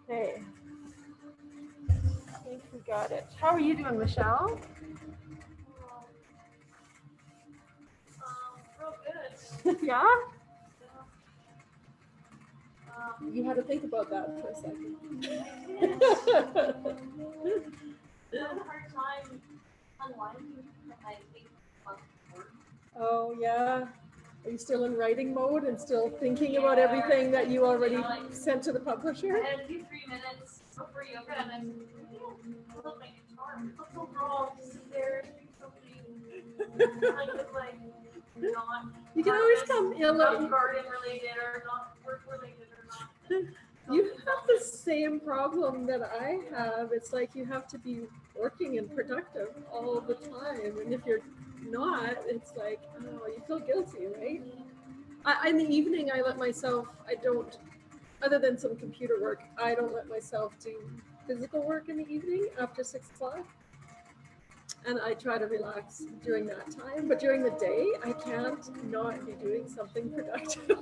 Okay. I think we got it. How are you doing, Michelle? Real good. Yeah? You had to think about that for a second. I have a hard time unwinding when I think about work. Oh, yeah. Are you still in writing mode and still thinking about everything that you already sent to the publisher? I had a few 3 minutes before yoga and I pulled my guitar. Let's go draw, sit there, do something. Like, it's like not. You can always come Not garden related or not work related or not. You have the same problem that I have. It's like you have to be working and productive all the time. And if you're not, it's like, oh, you feel guilty, right? In the evening, I let myself, I don't, other than some computer work, I don't let myself do physical work in the evening after 6 o'clock. And I try to relax during that time. But during the day, I can't not be doing something productive.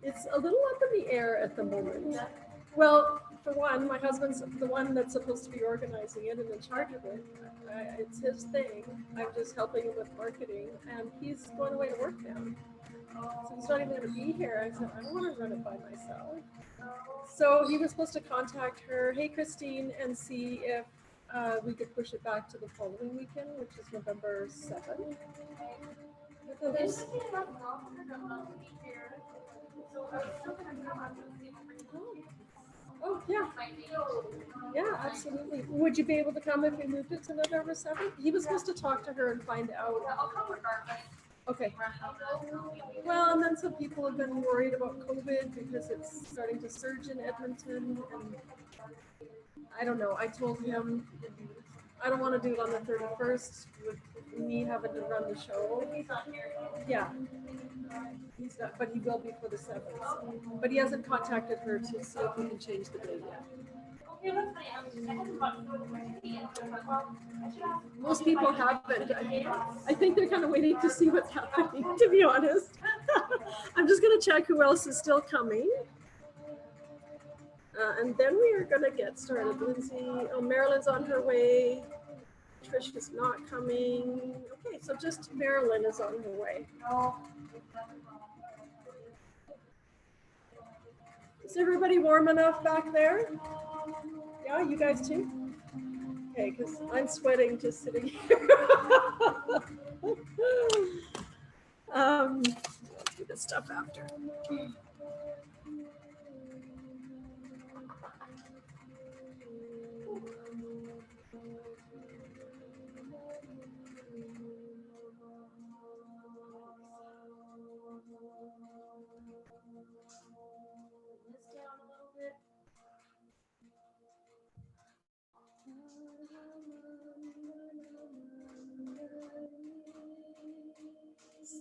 It's a little up in the air at the moment. Well, for one, my husband's the one that's supposed to be organizing it and in charge of it. It's his thing. I'm just helping him with marketing, and he's going away to work now. So he's not even going to be here. I said, I don't want to run it by myself. So he was supposed to contact her, hey, Christine, and see if we could push it back to the following weekend, which is November 7th. Oh, yeah. Yeah, absolutely. Would you be able to come if we moved it to November 7th? He was supposed to talk to her and find out. Yeah, I'll come regardless. Okay. Well, and then some people have been worried about COVID because it's starting to surge in Edmonton. And I don't know. I told him I don't want to do it on the 31st with me having to run the show. Yeah. He's not, but he will be for the 7th. But he hasn't contacted her to see if we can change the date yet. Most people haven't. I think they're kind of waiting to see what's happening, to be honest. I'm just going to check who else is still coming. And then we are going to get started. Lindsay, Marilyn's on her way. Trish is not coming. Okay, so just Marilyn is on her way. Is everybody warm enough back there? Yeah, you guys too? Okay, because I'm sweating just sitting here. I'll do this stuff after.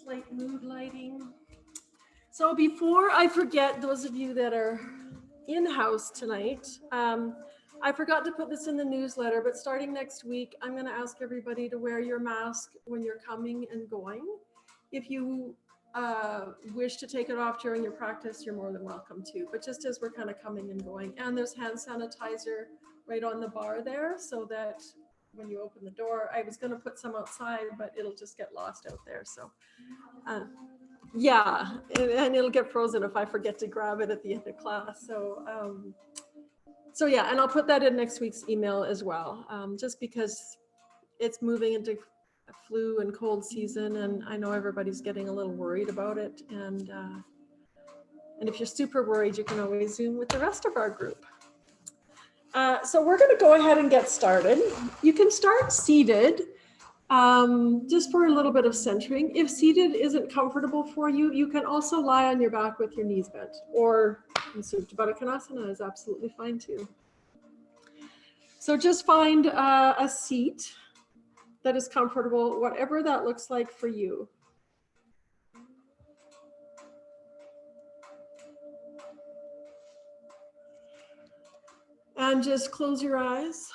Slight mood lighting. So before I forget, those of you that are in-house tonight, I forgot to put this in the newsletter, but starting next week, I'm going to ask everybody to wear your mask when you're coming and going. If you wish to take it off during your practice, you're more than welcome to, but just as we're kind of coming and going. And there's hand sanitizer right on the bar there, so that when you open the door, I was going to put some outside, but it'll just get lost out there. So yeah, and it'll get frozen if I forget to grab it at the end of class. So yeah, and I'll put that in next week's email as well, just because it's moving into flu and cold season, and I know everybody's getting a little worried about it. And if you're super worried, you can always Zoom with the rest of our group. So we're going to go ahead and get started. You can start seated. Just for a little bit of centering. If seated isn't comfortable for you, you can also lie on your back with your knees bent, or in Supta Baddha Konasana is absolutely fine too. So just find a seat that is comfortable, whatever that looks like for you. And just close your eyes.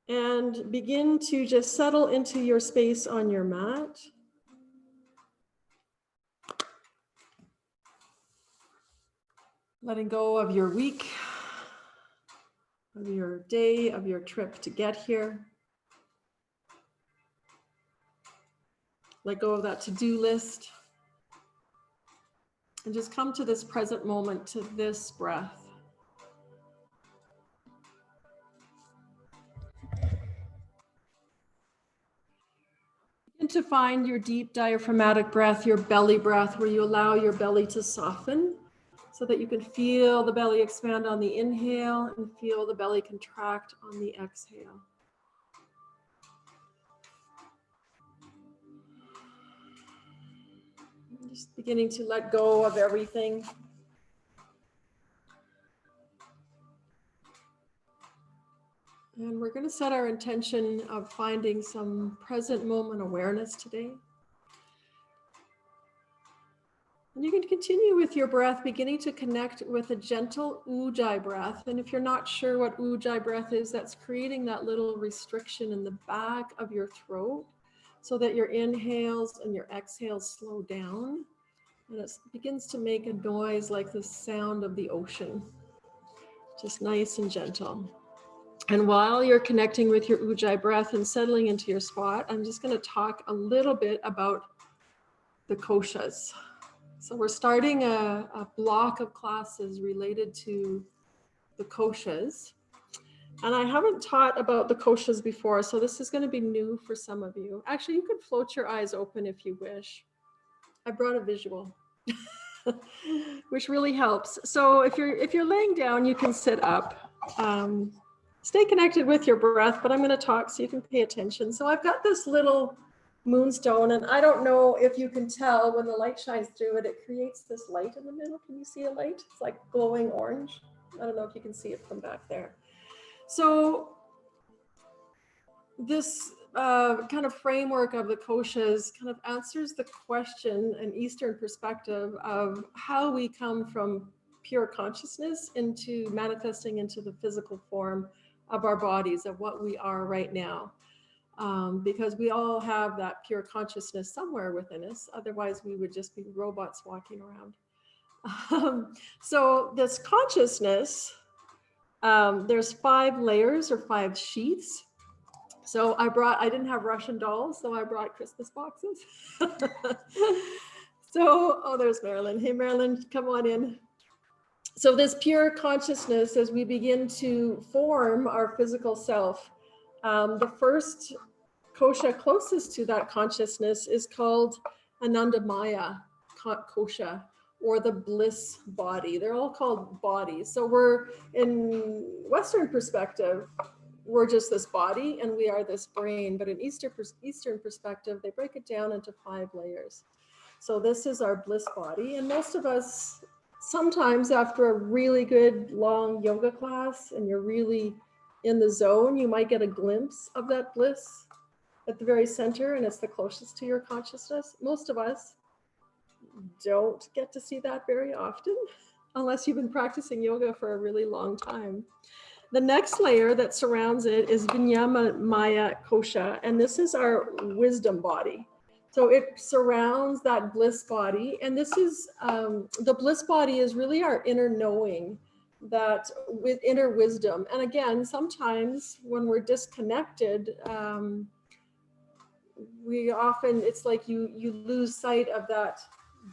And begin to just settle into your space on your mat. letting go of your week, of your day, of your trip to get here. Let go of that to-do list. And just come to this present moment, to this breath. Begin to find your deep diaphragmatic breath, your belly breath, where you allow your belly to soften so that you can feel the belly expand on the inhale and feel the belly contract on the exhale. Just beginning to let go of everything. And we're going to set our intention of finding some present moment awareness today. And you can continue with your breath, beginning to connect with a gentle ujjayi breath. And if you're not sure what ujjayi breath is, that's creating that little restriction in the back of your throat so that your inhales and your exhales slow down. And it begins to make a noise like the sound of the ocean, just nice and gentle. And while you're connecting with your ujjayi breath and settling into your spot, I'm just going to talk a little bit about the koshas. So we're starting a block of classes related to the koshas. And I haven't taught about the koshas before, so this is going to be new for some of you. Actually, you can float your eyes open if you wish. I brought a visual, which really helps. So if you're laying down, you can sit up. Stay connected with your breath, but I'm going to talk so you can pay attention. So I've got this little moonstone, and I don't know if you can tell when the light shines through it, it creates this light in the middle. Can you see a light? It's like glowing orange. I don't know if you can see it from back there. So this kind of framework of the koshas kind of answers the question, an Eastern perspective, of how we come from pure consciousness into manifesting into the physical form of our bodies, of what we are right now. Because we all have that pure consciousness somewhere within us. Otherwise, we would just be robots walking around. So this consciousness, there's 5 layers or 5 sheaths. So I didn't have Russian dolls, so I brought Christmas boxes. So, oh, there's Marilyn. Hey, Marilyn, come on in. So this pure consciousness, as we begin to form our physical self, the first kosha closest to that consciousness is called Annamaya Kosha, or the bliss body. They're all called bodies. So we're, in Western perspective, we're just this body and we are this brain. But in Eastern perspective, they break it down into 5 layers. So this is our bliss body. And most of us, sometimes after a really good long yoga class and you're really in the zone, you might get a glimpse of that bliss at the very center, and it's the closest to your consciousness. Most of us don't get to see that very often, unless you've been practicing yoga for a really long time. The next layer that surrounds it is Annamaya Kosha, and this is our wisdom body. So it surrounds that bliss body, and this is, the bliss body is really our inner knowing, that with inner wisdom. And again, sometimes when we're disconnected, we often, it's like you lose sight of that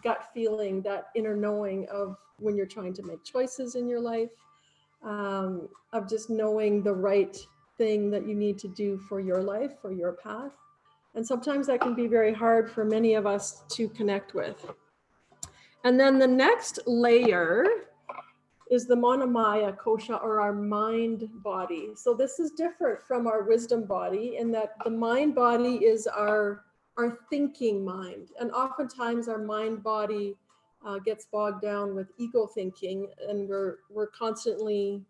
gut feeling, that inner knowing of when you're trying to make choices in your life, of just knowing the right thing that you need to do for your life, for your path. And sometimes that can be very hard for many of us to connect with. And then the next layer is the Annamaya Kosha, or our mind body. So this is different from our wisdom body in that the mind body is our thinking mind. And oftentimes our mind body gets bogged down with ego thinking, and we're constantly,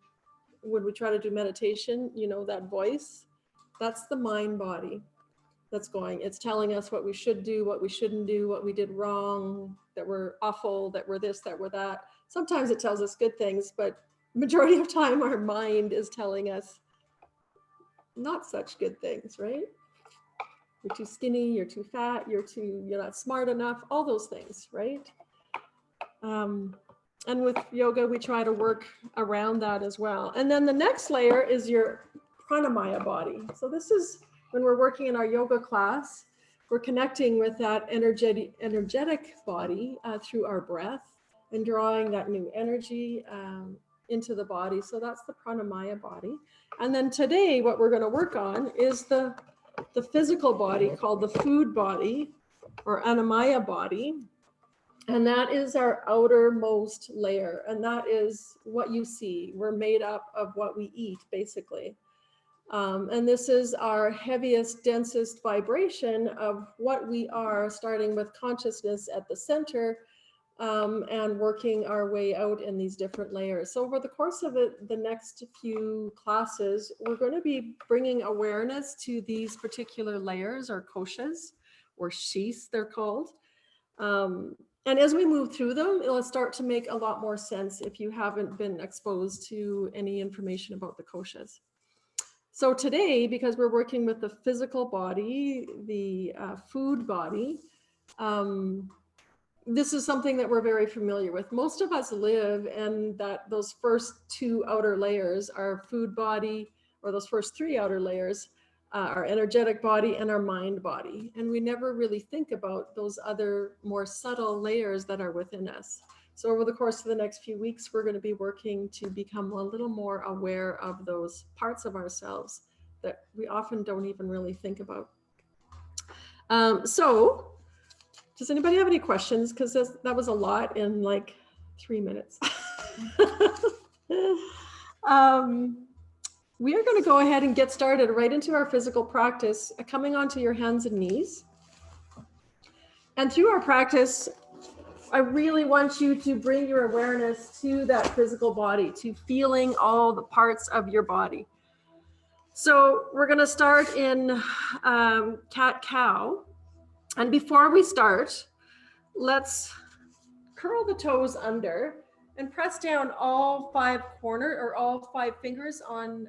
when we try to do meditation, you know, that voice, that's the mind body that's going. It's telling us what we should do, what we shouldn't do, what we did wrong, that we're awful, that we're this, that we're that. Sometimes it tells us good things, but majority of time our mind is telling us not such good things, right? You're too skinny, you're too fat, you're not smart enough, all those things, right? And with yoga, we try to work around that as well. And then the next layer is your pranamaya body. So this is when we're working in our yoga class, we're connecting with that energetic body through our breath and drawing that new energy into the body. So that's the pranamaya body. And then today, what we're going to work on is the physical body called the food body or Annamaya body. And that is our outermost layer. And that is what you see. We're made up of what we eat, basically. And this is our heaviest, densest vibration of what we are, starting with consciousness at the center and working our way out in these different layers. So over the course of the next few classes, we're going to be bringing awareness to these particular layers or koshas or sheaths, they're called. And as we move through them, it'll start to make a lot more sense if you haven't been exposed to any information about the koshas. So today, because we're working with the physical body, the food body, this is something that we're very familiar with. Most of us live in those first two outer layers, our food body, or those first three outer layers, our energetic body and our mind body. And we never really think about those other more subtle layers that are within us. So over the course of the next few weeks, we're going to be working to become a little more aware of those parts of ourselves that we often don't even really think about. So does anybody have any questions? Because that was a lot in like 3 minutes. We are going to go ahead and get started right into our physical practice, coming onto your hands and knees. And through our practice, I really want you to bring your awareness to that physical body, to feeling all the parts of your body. So we're going to start in cat-cow. And before we start, let's curl the toes under and press down all 5 corners or all 5 fingers on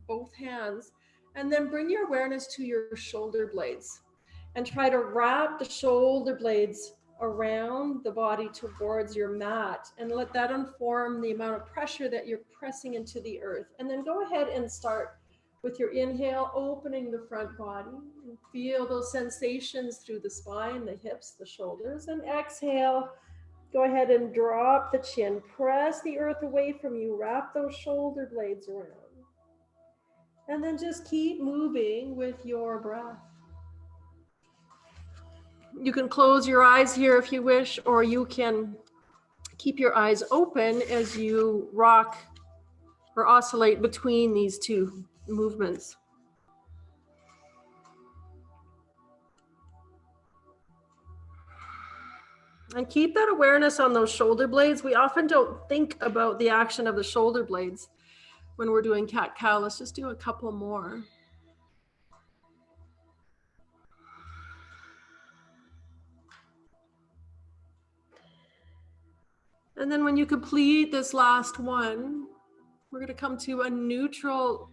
both hands. And then bring your awareness to your shoulder blades and try to wrap the shoulder blades around the body towards your mat and let that inform the amount of pressure that you're pressing into the earth. And then go ahead and start with your inhale, opening the front body and feel those sensations through the spine, the hips, the shoulders. And exhale, go ahead and drop the chin, press the earth away from you, wrap those shoulder blades around. And then just keep moving with your breath. You can close your eyes here if you wish, or you can keep your eyes open as you rock or oscillate between these two movements. And keep that awareness on those shoulder blades. We often don't think about the action of the shoulder blades when we're doing cat-cow. Let's just do a couple more. And then when you complete this last one, we're going to come to a neutral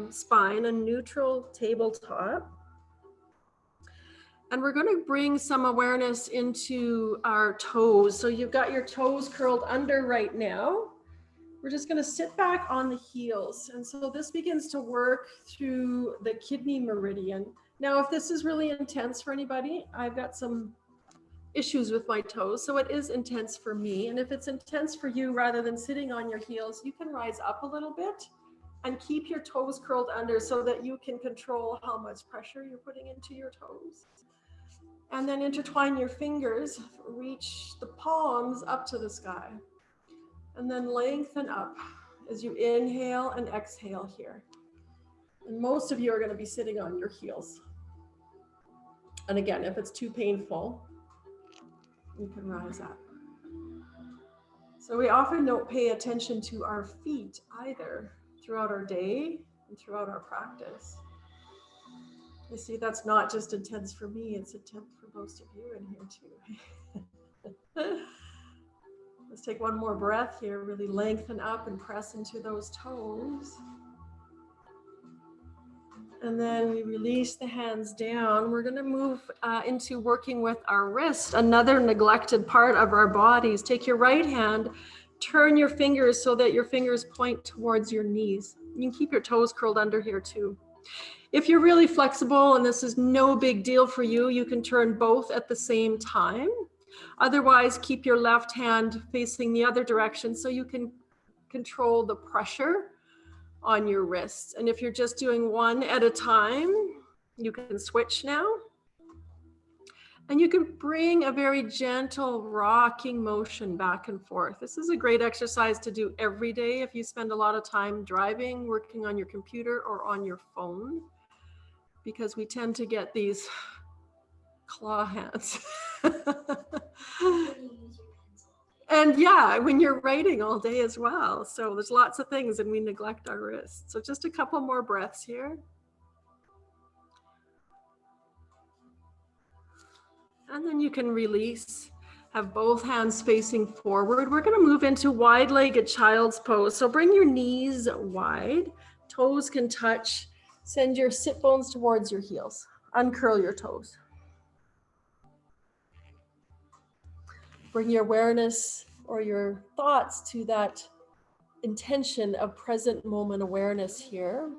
spine, a neutral tabletop. And we're going to bring some awareness into our toes. So you've got your toes curled under right now. We're just going to sit back on the heels. And so this begins to work through the kidney meridian. Now, if this is really intense for anybody, I've got some issues with my toes. So it is intense for me. And if it's intense for you, rather than sitting on your heels, you can rise up a little bit and keep your toes curled under so that you can control how much pressure you're putting into your toes. And then intertwine your fingers, reach the palms up to the sky. And then lengthen up as you inhale and exhale here. And most of you are going to be sitting on your heels. And again, if it's too painful, you can rise up. So we often don't pay attention to our feet either throughout our day and throughout our practice. You see, that's not just intense for me, it's intense for most of you in here too. Let's take one more breath here, really lengthen up and press into those toes. And then we release the hands down. We're going to move into working with our wrist, another neglected part of our bodies. Take your right hand, turn your fingers so that your fingers point towards your knees. You can keep your toes curled under here too. If you're really flexible and this is no big deal for you, you can turn both at the same time. Otherwise, keep your left hand facing the other direction so you can control the pressure on your wrists. And if you're just doing one at a time, you can switch now. And you can bring a very gentle rocking motion back and forth. This is a great exercise to do every day if you spend a lot of time driving, working on your computer or on your phone, because we tend to get these claw hands. And yeah, when you're writing all day as well. So there's lots of things and we neglect our wrists. So just a couple more breaths here. And then you can release, have both hands facing forward. We're going to move into wide-legged child's pose. So bring your knees wide, toes can touch, send your sit bones towards your heels, uncurl your toes. Bring your awareness or your thoughts to that intention of present moment awareness here.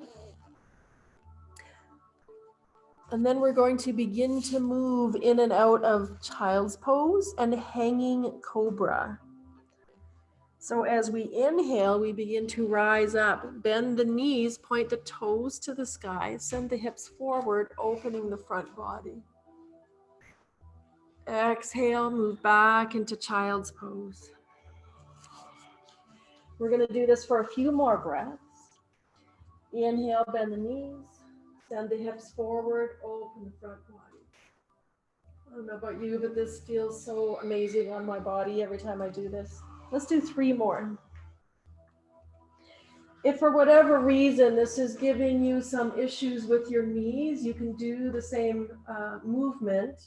And then we're going to begin to move in and out of child's pose and hanging cobra. So as we inhale, we begin to rise up, bend the knees, point the toes to the sky, send the hips forward, opening the front body. Exhale, move back into child's pose. We're going to do this for a few more breaths. Inhale, bend the knees, send the hips forward, open the front body. I don't know about you, but this feels so amazing on my body every time I do this. Let's do 3 more. If for whatever reason this is giving you some issues with your knees, you can do the same movement,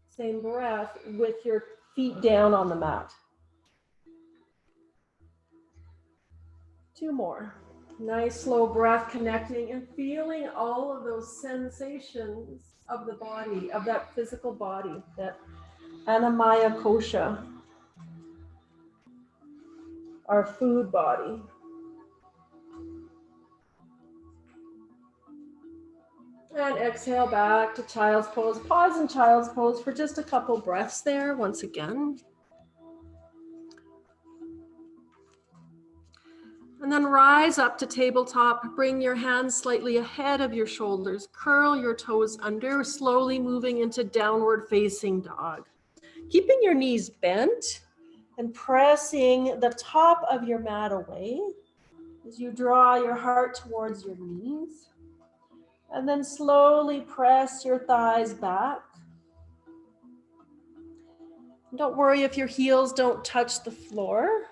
same breath with your feet down on the mat. 2 more. Nice slow breath, connecting and feeling all of those sensations of the body, of that physical body, that Annamaya Kosha, our food body. And exhale back to child's pose. Pause in child's pose for just a couple breaths there once again. And then rise up to tabletop. Bring your hands slightly ahead of your shoulders. Curl your toes under, slowly moving into downward facing dog. Keeping your knees bent and pressing the top of your mat away as you draw your heart towards your knees. And then slowly press your thighs back. Don't worry if your heels don't touch the floor.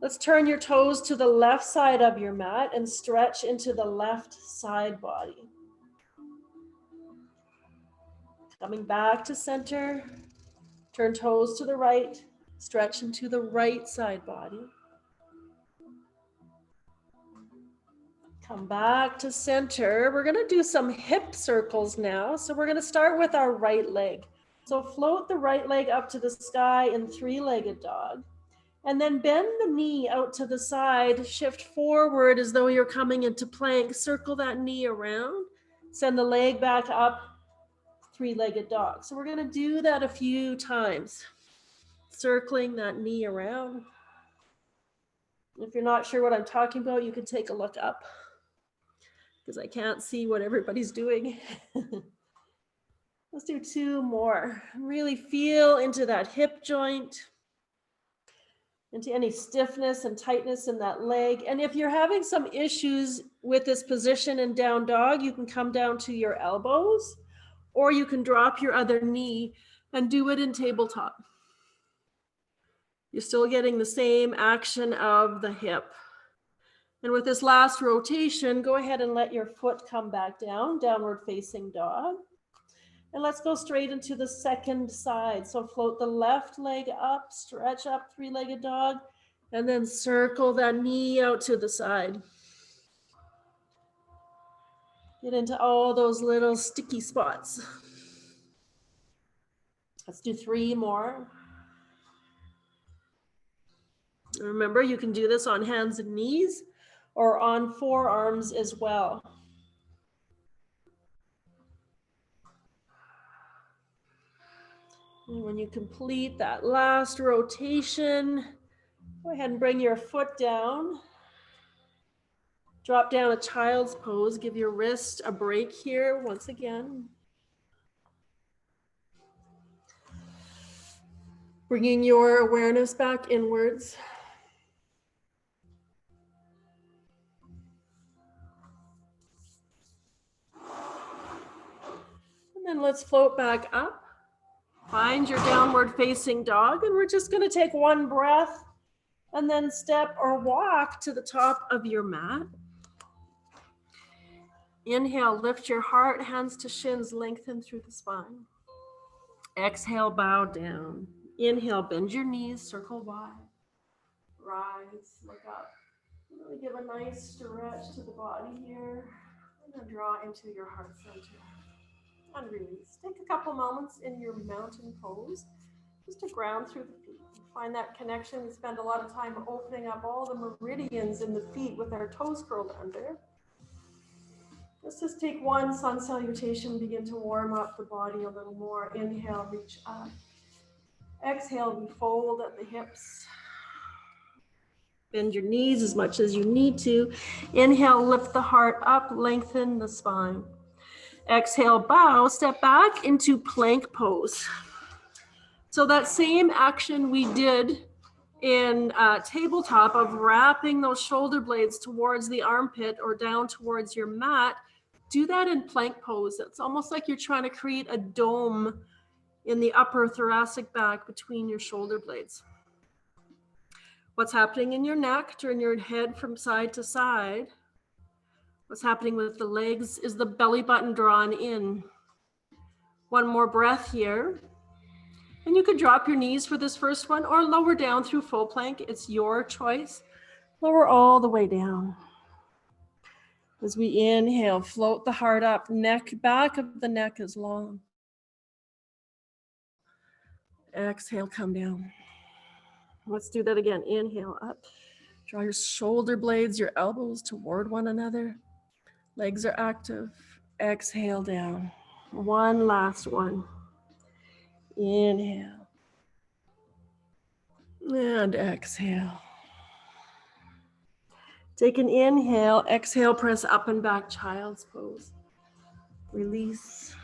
Let's turn your toes to the left side of your mat and stretch into the left side body. Coming back to center, turn toes to the right, stretch into the right side body. Come back to center. We're going to do some hip circles now. So we're going to start with our right leg. So float the right leg up to the sky in 3-legged dog. And then bend the knee out to the side, shift forward as though you're coming into plank. Circle that knee around. Send the leg back up, 3-legged dog. So we're going to do that a few times. Circling that knee around. If you're not sure what I'm talking about, you can take a look up, because I can't see what everybody's doing. Let's do 2 more. Really feel into that hip joint, into any stiffness and tightness in that leg. And if you're having some issues with this position in down dog, you can come down to your elbows, or you can drop your other knee and do it in tabletop. You're still getting the same action of the hip. And with this last rotation, go ahead and let your foot come back down, downward facing dog. And let's go straight into the second side. So float the left leg up, stretch up, 3-legged dog, and then circle that knee out to the side. Get into all those little sticky spots. Let's do 3 more. Remember, you can do this on hands and knees or on forearms as well. And when you complete that last rotation, go ahead and bring your foot down. Drop down a child's pose. Give your wrist a break here once again. Bringing your awareness back inwards. And then let's float back up. Find your downward facing dog, and we're just going to take one breath and then step or walk to the top of your mat. Inhale, lift your heart, hands to shins, lengthen through the spine. Exhale, bow down. Inhale, bend your knees, circle wide. Rise, look up. Really give a nice stretch to the body here. And then draw into your heart center. And release. Take a couple moments in your mountain pose just to ground through the feet. Find that connection. We spend a lot of time opening up all the meridians in the feet with our toes curled under. Let's just take one sun salutation, begin to warm up the body a little more. Inhale, reach up. Exhale, we fold at the hips. Bend your knees as much as you need to. Inhale, lift the heart up, lengthen the spine. Exhale, bow, step back into plank pose. So that same action we did in tabletop of wrapping those shoulder blades towards the armpit or down towards your mat, do that in plank pose. It's almost like you're trying to create a dome in the upper thoracic back between your shoulder blades. What's happening in your neck? Turn your head from side to side. What's happening with the legs is the belly button drawn in. One more breath here. And you could drop your knees for this first one or lower down through full plank. It's your choice. Lower all the way down. As we inhale, float the heart up, neck, back of the neck is long. Exhale, come down. Let's do that again. Inhale up. Draw your shoulder blades, your elbows toward one another. Legs are active. Exhale down. One last one. Inhale. And exhale. Take an inhale. Exhale, press up and back, child's pose. Release.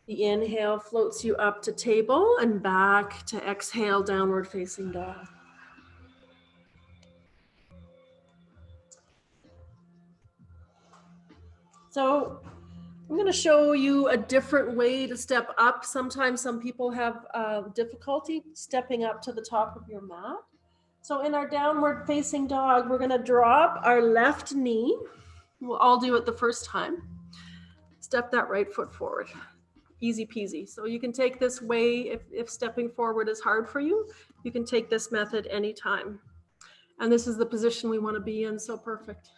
The inhale floats you up to table and back to exhale, downward facing dog. So I'm going to show you a different way to step up. Sometimes some people have difficulty stepping up to the top of your mat. So in our downward facing dog, we're going to drop our left knee. We'll all do it the first time. Step that right foot forward. Easy peasy. So you can take this way if stepping forward is hard for you. You can take this method anytime. And this is the position we want to be in, so perfect.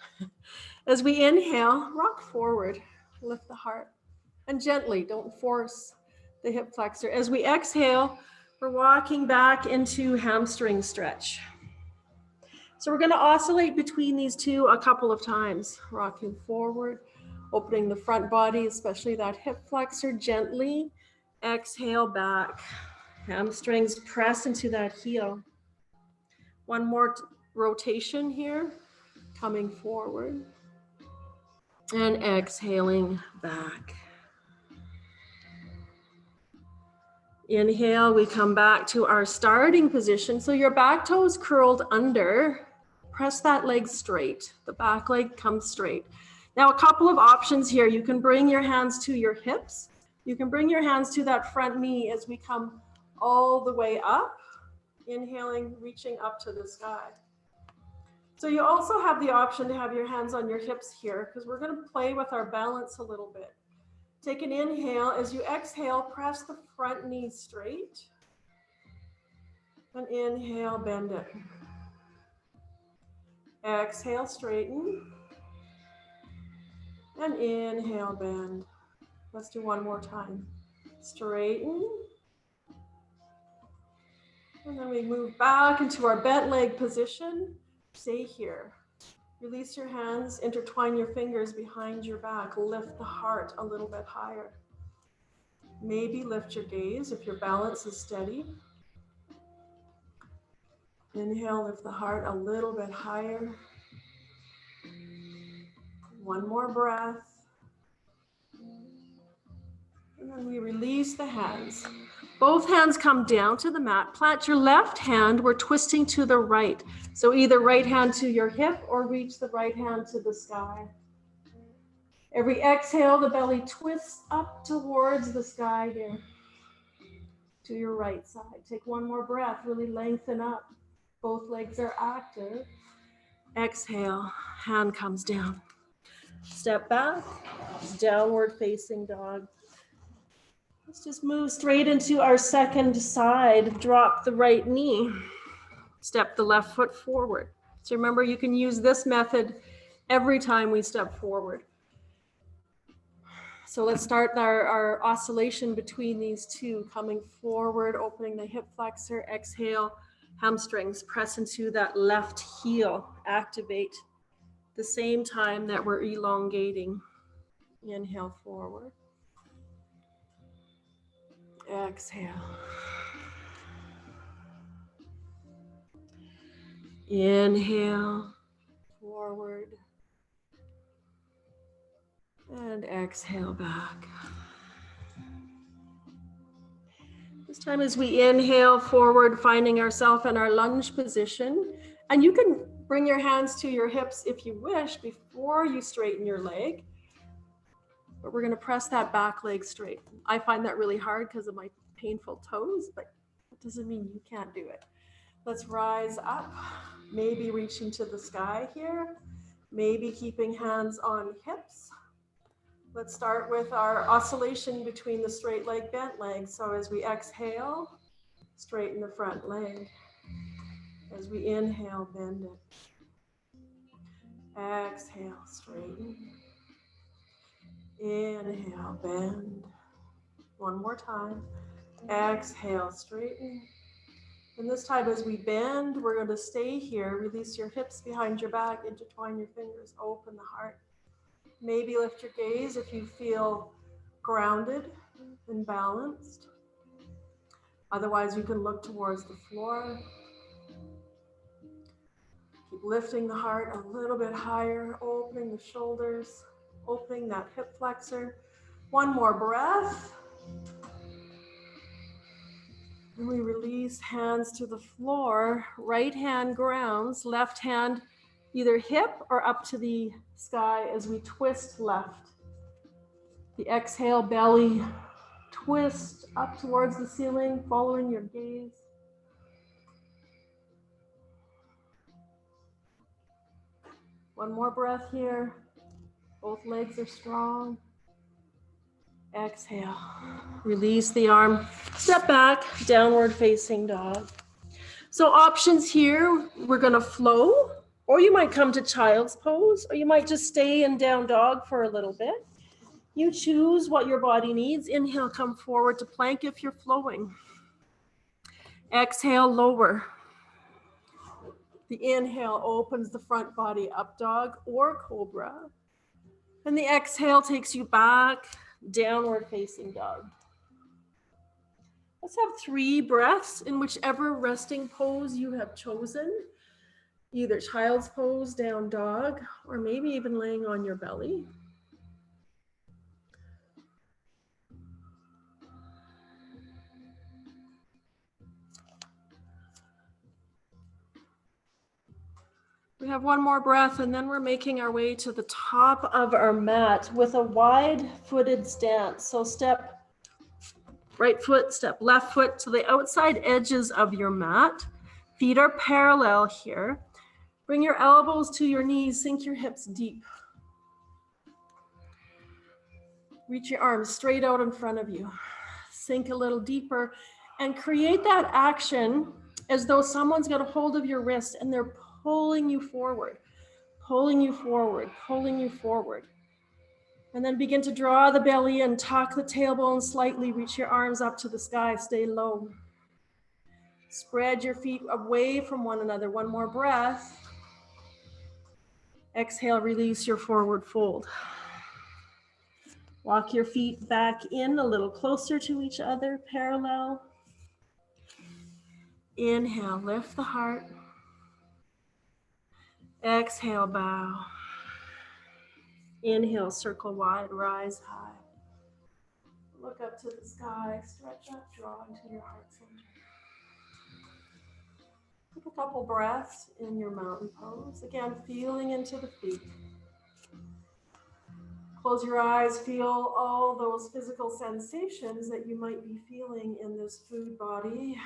As we inhale, rock forward, lift the heart. And gently, don't force the hip flexor. As we exhale, we're walking back into hamstring stretch. So we're going to oscillate between these two a couple of times, rocking forward, opening the front body, especially that hip flexor gently. Exhale back. Hamstrings press into that heel. One more rotation here, coming forward. And exhaling back. Inhale, we come back to our starting position. So your back toe is curled under. Press that leg straight. The back leg comes straight. Now, a couple of options here. You can bring your hands to your hips. You can bring your hands to that front knee as we come all the way up. Inhaling, reaching up to the sky. So you also have the option to have your hands on your hips here because we're going to play with our balance a little bit. Take an inhale. As you exhale, press the front knee straight. And inhale, bend it. Exhale, straighten. And inhale, bend. Let's do one more time. Straighten. And then we move back into our bent leg position. Stay here. Release your hands, intertwine your fingers behind your back. Lift the heart a little bit higher. Maybe lift your gaze if your balance is steady. Inhale, lift the heart a little bit higher. One more breath. And then we release the hands. Both hands come down to the mat. Plant your left hand. We're twisting to the right. So either right hand to your hip or reach the right hand to the sky. Every exhale, the belly twists up towards the sky here. To your right side. Take one more breath. Really lengthen up. Both legs are active. Exhale, hand comes down. Step back, downward facing dog. Let's just move straight into our second side. Drop the right knee. Step the left foot forward. So remember, you can use this method every time we step forward. So let's start our oscillation between these two, coming forward, opening the hip flexor, exhale, hamstrings, press into that left heel, activate the same time that we're elongating. Inhale forward. Exhale. Inhale forward. And exhale back. This time as we inhale forward, finding ourselves in our lunge position. And you can bring your hands to your hips if you wish before you straighten your leg. But we're going to press that back leg straight. I find that really hard because of my painful toes, but that doesn't mean you can't do it. Let's rise up, maybe reaching to the sky here, maybe keeping hands on hips. Let's start with our oscillation between the straight leg, bent leg. So as we exhale, straighten the front leg. As we inhale, bend it. Exhale, straighten. Inhale, bend. One more time. Exhale, straighten. And this time as we bend, we're going to stay here. Release your hips behind your back, intertwine your fingers, open the heart. Maybe lift your gaze if you feel grounded and balanced. Otherwise, you can look towards the floor. Keep lifting the heart a little bit higher, opening the shoulders, opening that hip flexor. One more breath. And we release hands to the floor. Right hand grounds, left hand either hip or up to the sky as we twist left. The exhale, belly twist up towards the ceiling, following your gaze. One more breath here. Both legs are strong. Exhale. Release the arm. Step back, downward facing dog. So options here, we're going to flow, or you might come to child's pose, or you might just stay in down dog for a little bit. You choose what your body needs. Inhale, come forward to plank if you're flowing. Exhale, lower. The inhale opens the front body up dog or cobra. And the exhale takes you back, downward facing dog. Let's have 3 breaths in whichever resting pose you have chosen. Either child's pose, down dog, or maybe even laying on your belly. We have one more breath, and then we're making our way to the top of our mat with a wide-footed stance. So step right foot, step left foot to the outside edges of your mat. Feet are parallel here. Bring your elbows to your knees, sink your hips deep. Reach your arms straight out in front of you. Sink a little deeper and create that action as though someone's got a hold of your wrist and they're pulling you forward, pulling you forward, pulling you forward. And then begin to draw the belly and tuck the tailbone slightly. Reach your arms up to the sky, stay low. Spread your feet away from one another. One more breath. Exhale, release your forward fold. Walk your feet back in a little closer to each other, parallel. Inhale, lift the heart. Exhale, bow. Inhale, circle wide, rise high. Look up to the sky, stretch up, draw into your heart center. Take a couple breaths in your mountain pose. Again, feeling into the feet. Close your eyes, feel all those physical sensations that you might be feeling in this food body,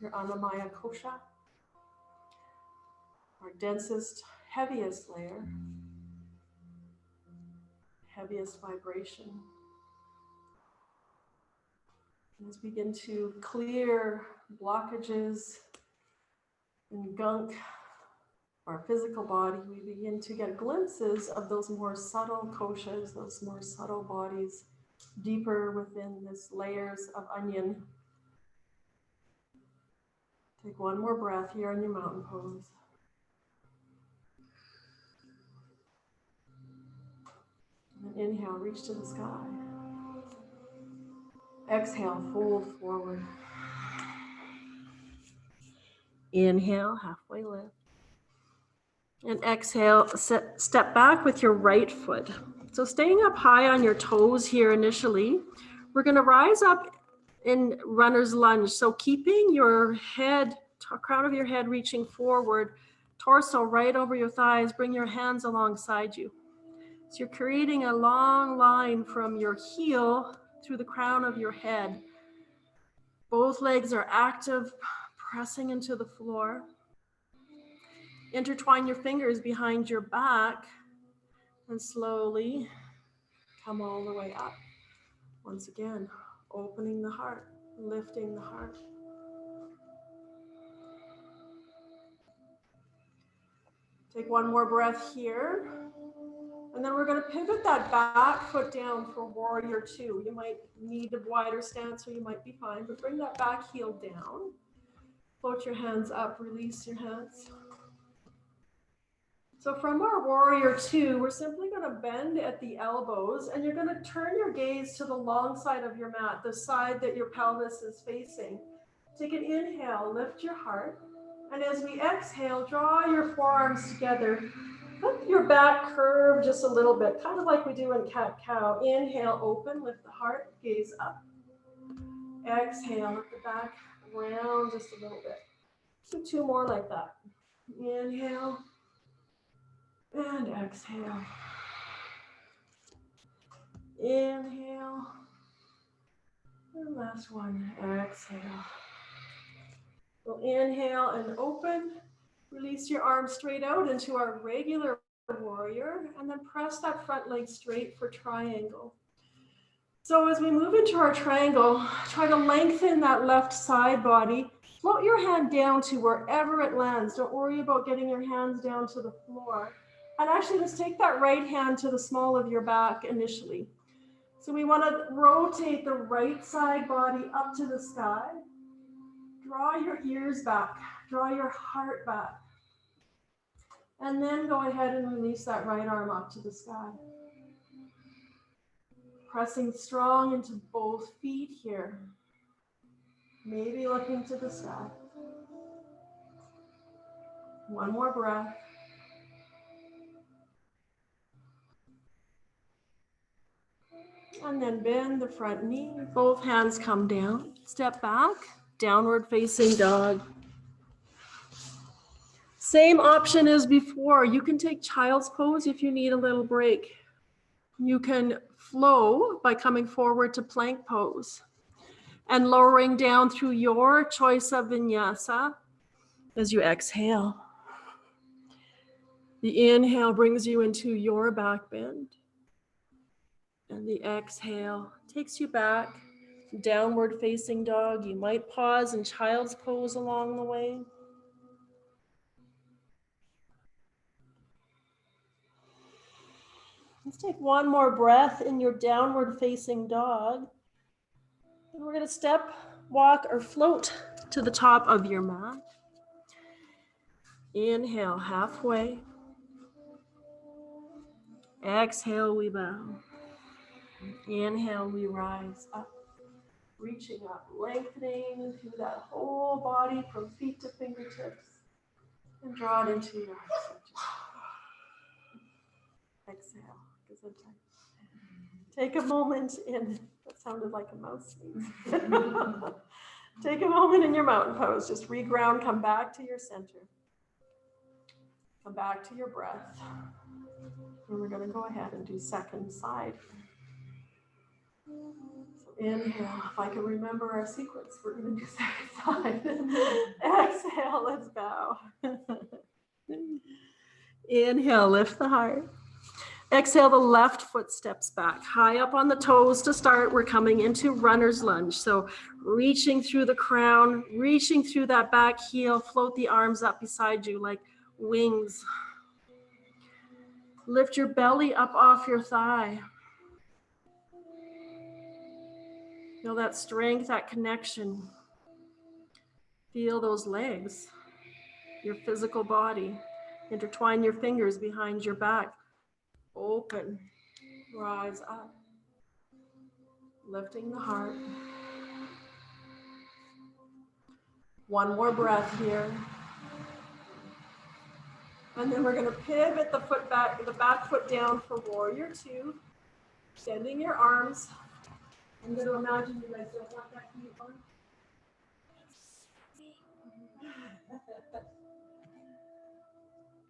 your Annamaya Kosha, our densest, heaviest layer, heaviest vibration. Let's begin to clear blockages and gunk our physical body. We begin to get glimpses of those more subtle koshas, those more subtle bodies, deeper within this layers of onion. Take one more breath here in your mountain pose. And inhale, reach to the sky. Exhale, fold forward. Inhale, halfway lift. And exhale, step back with your right foot. So staying up high on your toes here initially, we're going to rise up in runner's lunge. So keeping your head, crown of your head reaching forward, torso right over your thighs, bring your hands alongside you. So you're creating a long line from your heel through the crown of your head. Both legs are active, pressing into the floor. Intertwine your fingers behind your back and slowly come all the way up. Once again, opening the heart, lifting the heart. Take one more breath here. And then we're going to pivot that back foot down for warrior two. You might need a wider stance or you might be fine, but bring that back heel down. Float your hands up, release your hands. So from our warrior two, we're simply going to bend at the elbows and you're going to turn your gaze to the long side of your mat, the side that your pelvis is facing. Take an inhale, lift your heart. And as we exhale, draw your forearms together. Let your back curve just a little bit, kind of like we do in cat-cow. Inhale, open, lift the heart, gaze up. Exhale, let the back round just a little bit. Do two more like that. Inhale and exhale. Inhale. And last one, exhale. We'll inhale and open. Release your arms straight out into our regular warrior, and then press that front leg straight for triangle. So as we move into our triangle, try to lengthen that left side body. Float your hand down to wherever it lands. Don't worry about getting your hands down to the floor. And actually, just take that right hand to the small of your back initially. So we want to rotate the right side body up to the sky. Draw your ears back. Draw your heart back. And then go ahead and release that right arm up to the sky. Pressing strong into both feet here. Maybe looking to the sky. One more breath. And then bend the front knee. Both hands come down. Step back. Downward facing dog. Same option as before. You can take child's pose if you need a little break. You can flow by coming forward to plank pose and lowering down through your choice of vinyasa as you exhale. The inhale brings you into your back bend. And the exhale takes you back, downward facing dog. You might pause in child's pose along the way. Let's take one more breath in your downward facing dog. And we're going to step, walk, or float to the top of your mat. Inhale, halfway. Exhale, we bow. Inhale, we rise up. Reaching up, lengthening through that whole body from feet to fingertips. And draw it into your heart center. Exhale. Gesundheit. Take a moment in, that sounded like a mouse sneeze. Take a moment in your mountain pose. Just reground, come back to your center. Come back to your breath. And we're going to go ahead and do second side. So inhale, if I can remember our sequence, we're going to do second side. Exhale, let's bow. Inhale, lift the heart. Exhale, the left foot steps back. High up on the toes to start. We're coming into runner's lunge. So reaching through the crown, reaching through that back heel, float the arms up beside you like wings. Lift your belly up off your thigh. Feel that strength, that connection. Feel those legs, your physical body. Intertwine your fingers behind your back. Open, rise up. Lifting the heart. One more breath here. And then we're going to pivot the foot back, the back foot down for warrior two. Extending your arms. I'm going to imagine you guys don't want that knee on.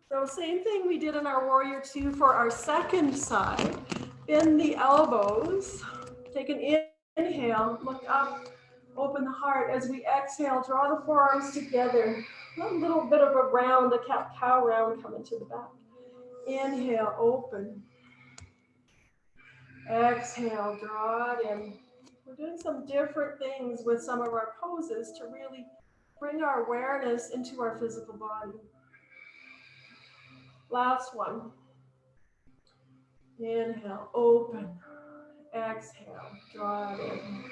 So same thing we did in our warrior two for our second side. Bend the elbows. Take an inhale, look up, open the heart. As we exhale, draw the forearms together. A little bit of a round, a cat-cow round coming to the back. Inhale, open. Exhale, draw it in. We're doing some different things with some of our poses to really bring our awareness into our physical body. Last one. Inhale, open. Exhale, draw it in.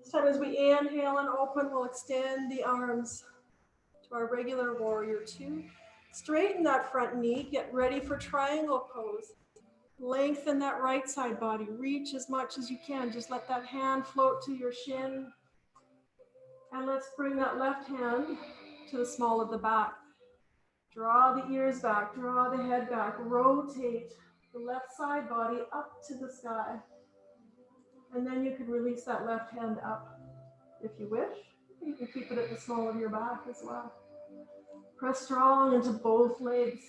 This time as we inhale and open, we'll extend the arms to our regular warrior two. Straighten that front knee, get ready for triangle pose. Lengthen that right side body, reach as much as you can. Just let that hand float to your shin. And let's bring that left hand to the small of the back. Draw the ears back, draw the head back, rotate the left side body up to the sky. And then you can release that left hand up if you wish. You can keep it at the small of your back as well. Press strong into both legs.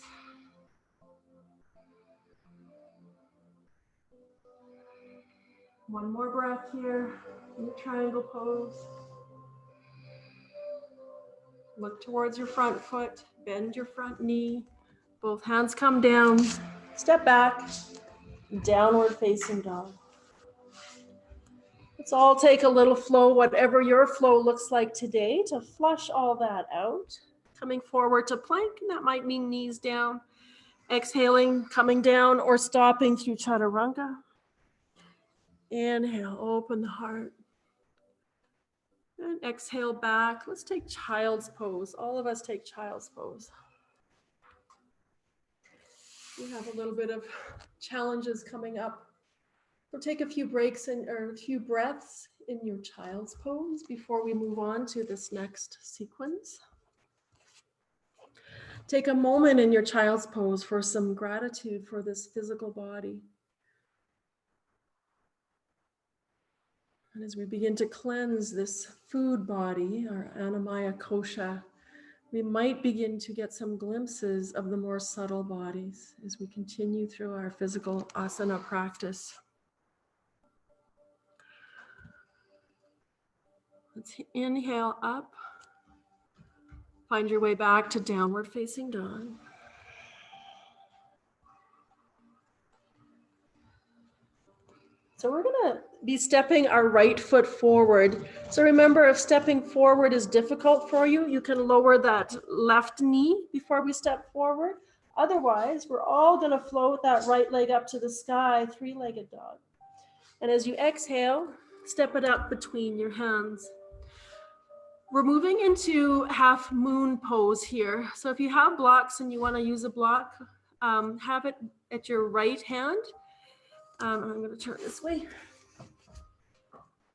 One more breath here in the triangle pose. Look towards your front foot, bend your front knee. Both hands come down, step back, downward facing dog. Let's all take a little flow, whatever your flow looks like today, to flush all that out. Coming forward to plank, and that might mean knees down. Exhaling, coming down or stopping through chaturanga. Inhale, open the heart. And exhale back. Let's take child's pose. All of us take child's pose. We have a little bit of challenges coming up. So take a few breaks or a few breaths in your child's pose before we move on to this next sequence. Take a moment in your child's pose for some gratitude for this physical body. And as we begin to cleanse this food body, our Annamaya Kosha, we might begin to get some glimpses of the more subtle bodies as we continue through our physical asana practice. Let's inhale up. Find your way back to downward facing dog. So we're going to be stepping our right foot forward. So remember, if stepping forward is difficult for you, you can lower that left knee before we step forward. Otherwise, we're all going to float that right leg up to the sky, three-legged dog. And as you exhale, step it up between your hands. We're moving into half moon pose here. So if you have blocks and you want to use a block, have it at your right hand. I'm going to turn this way.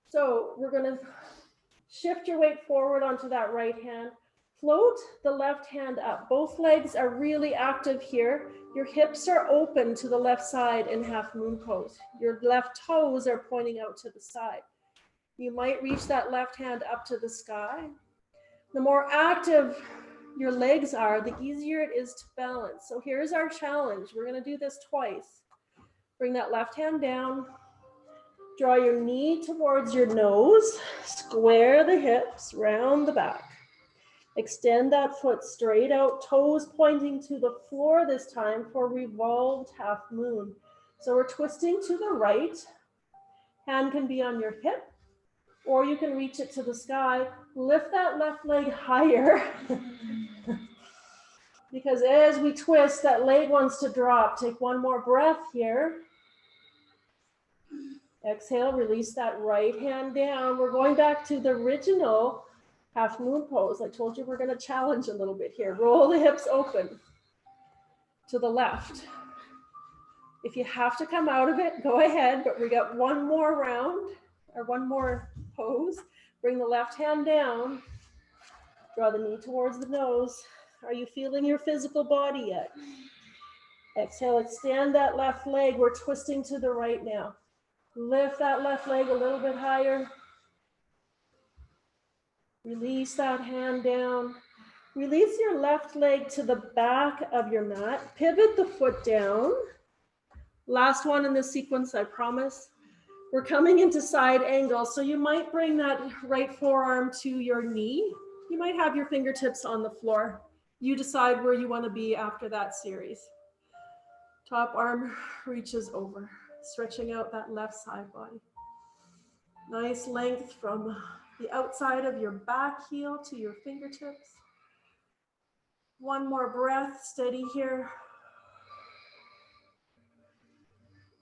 So we're going to shift your weight forward onto that right hand. Float the left hand up. Both legs are really active here. Your hips are open to the left side in half moon pose. Your left toes are pointing out to the side. You might reach that left hand up to the sky. The more active your legs are, the easier it is to balance. So here's our challenge. We're going to do this twice. Bring that left hand down. Draw your knee towards your nose. Square the hips, round the back. Extend that foot straight out, toes pointing to the floor this time for revolved half moon. So we're twisting to the right. Hand can be on your hip, or you can reach it to the sky. Lift that left leg higher. Because as we twist, that leg wants to drop. Take one more breath here. Exhale, release that right hand down. We're going back to the original half moon pose. I told you we're going to challenge a little bit here. Roll the hips open to the left. If you have to come out of it, go ahead, but we got one more round or one more pose. Bring the left hand down. Draw the knee towards the nose. Are you feeling your physical body yet? Exhale, extend that left leg. We're twisting to the right now. Lift that left leg a little bit higher. Release that hand down. Release your left leg to the back of your mat. Pivot the foot down. Last one in this sequence, I promise. We're coming into side angle, so you might bring that right forearm to your knee. You might have your fingertips on the floor. You decide where you want to be after that series. Top arm reaches over, stretching out that left side body. Nice length from the outside of your back heel to your fingertips. One more breath, steady here.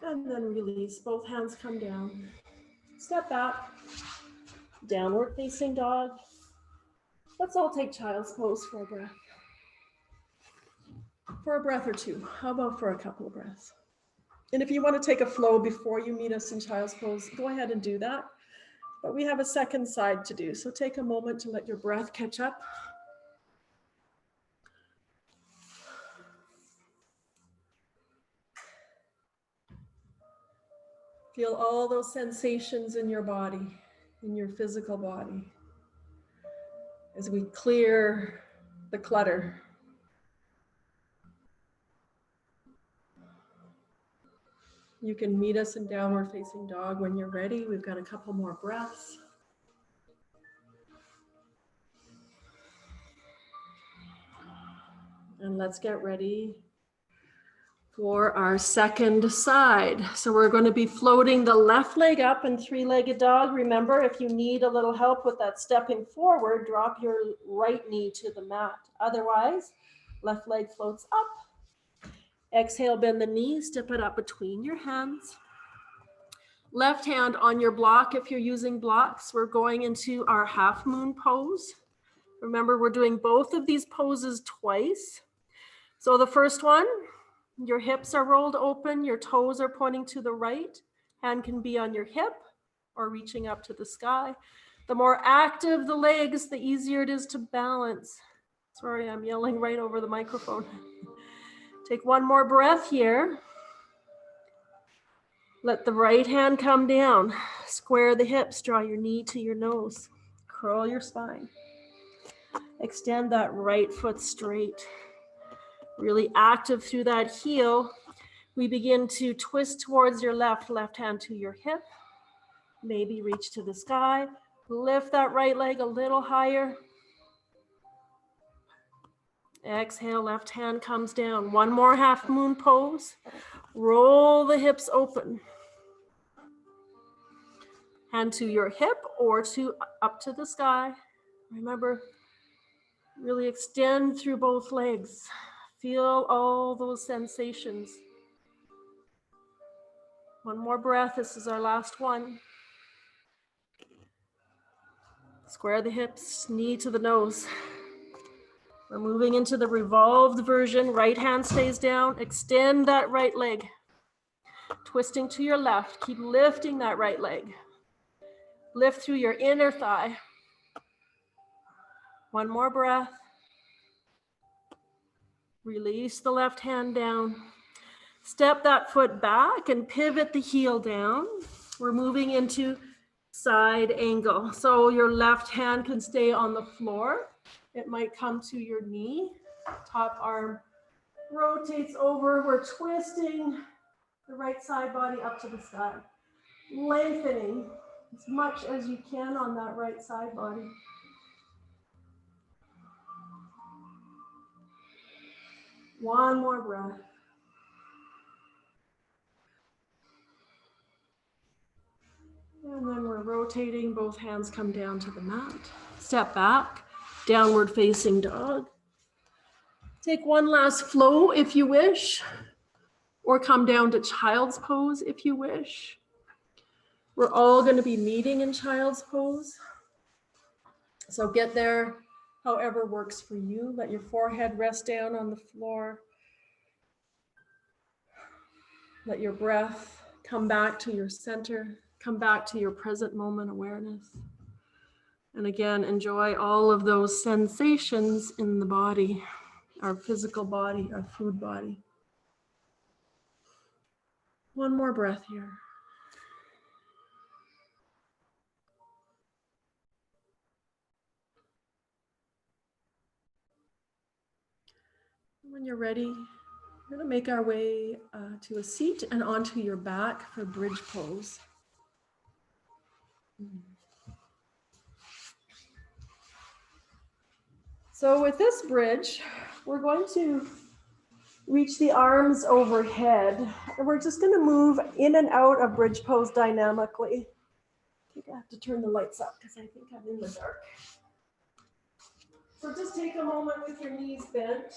And then release, both hands come down. Step back, downward facing dog. Let's all take child's pose for a breath. For a breath or two. How about for a couple of breaths? And if you want to take a flow before you meet us in child's pose, go ahead and do that. But we have a second side to do. So take a moment to let your breath catch up. Feel all those sensations in your body, in your physical body, as we clear the clutter. You can meet us in downward facing dog when you're ready. We've got a couple more breaths. And let's get ready for our second side. So we're going to be floating the left leg up in three-legged dog. Remember, if you need a little help with that stepping forward, drop your right knee to the mat. Otherwise, left leg floats up. Exhale, bend the knee, step it up between your hands. Left hand on your block if you're using blocks. We're going into our half moon pose. Remember, we're doing both of these poses twice. So the first one, your hips are rolled open, your toes are pointing to the right, hand can be on your hip or reaching up to the sky. The more active the legs, the easier it is to balance. Sorry, I'm yelling right over the microphone. Take one more breath here. Let the right hand come down. Square the hips, draw your knee to your nose. Curl your spine. Extend that right foot straight. Really active through that heel. We begin to twist towards your left hand to your hip. Maybe reach to the sky. Lift that right leg a little higher. Exhale, left hand comes down. One more half moon pose. Roll the hips open. Hand to your hip or up to the sky. Remember, really extend through both legs. Feel all those sensations. One more breath. This is our last one. Square the hips, knee to the nose. We're moving into the revolved version. Right hand stays down. Extend that right leg. Twisting to your left. Keep lifting that right leg. Lift through your inner thigh. One more breath. Release the left hand down. Step that foot back and pivot the heel down. We're moving into side angle. So your left hand can stay on the floor. It might come to your knee. Top arm rotates over. We're twisting the right side body up to the sky. Lengthening as much as you can on that right side body. One more breath. And then we're rotating, both hands come down to the mat. Step back, downward facing dog. Take one last flow if you wish, or come down to child's pose if you wish. We're all going to be meeting in child's pose. So get there however works for you. Let your forehead rest down on the floor. Let your breath come back to your center, come back to your present moment awareness. And again, enjoy all of those sensations in the body, our physical body, our food body. One more breath here. When you're ready, we're going to make our way to a seat and onto your back for bridge pose. So with this bridge, we're going to reach the arms overhead, and we're just going to move in and out of bridge pose dynamically. I think I have to turn the lights up because I think I'm in the dark. So just take a moment with your knees bent.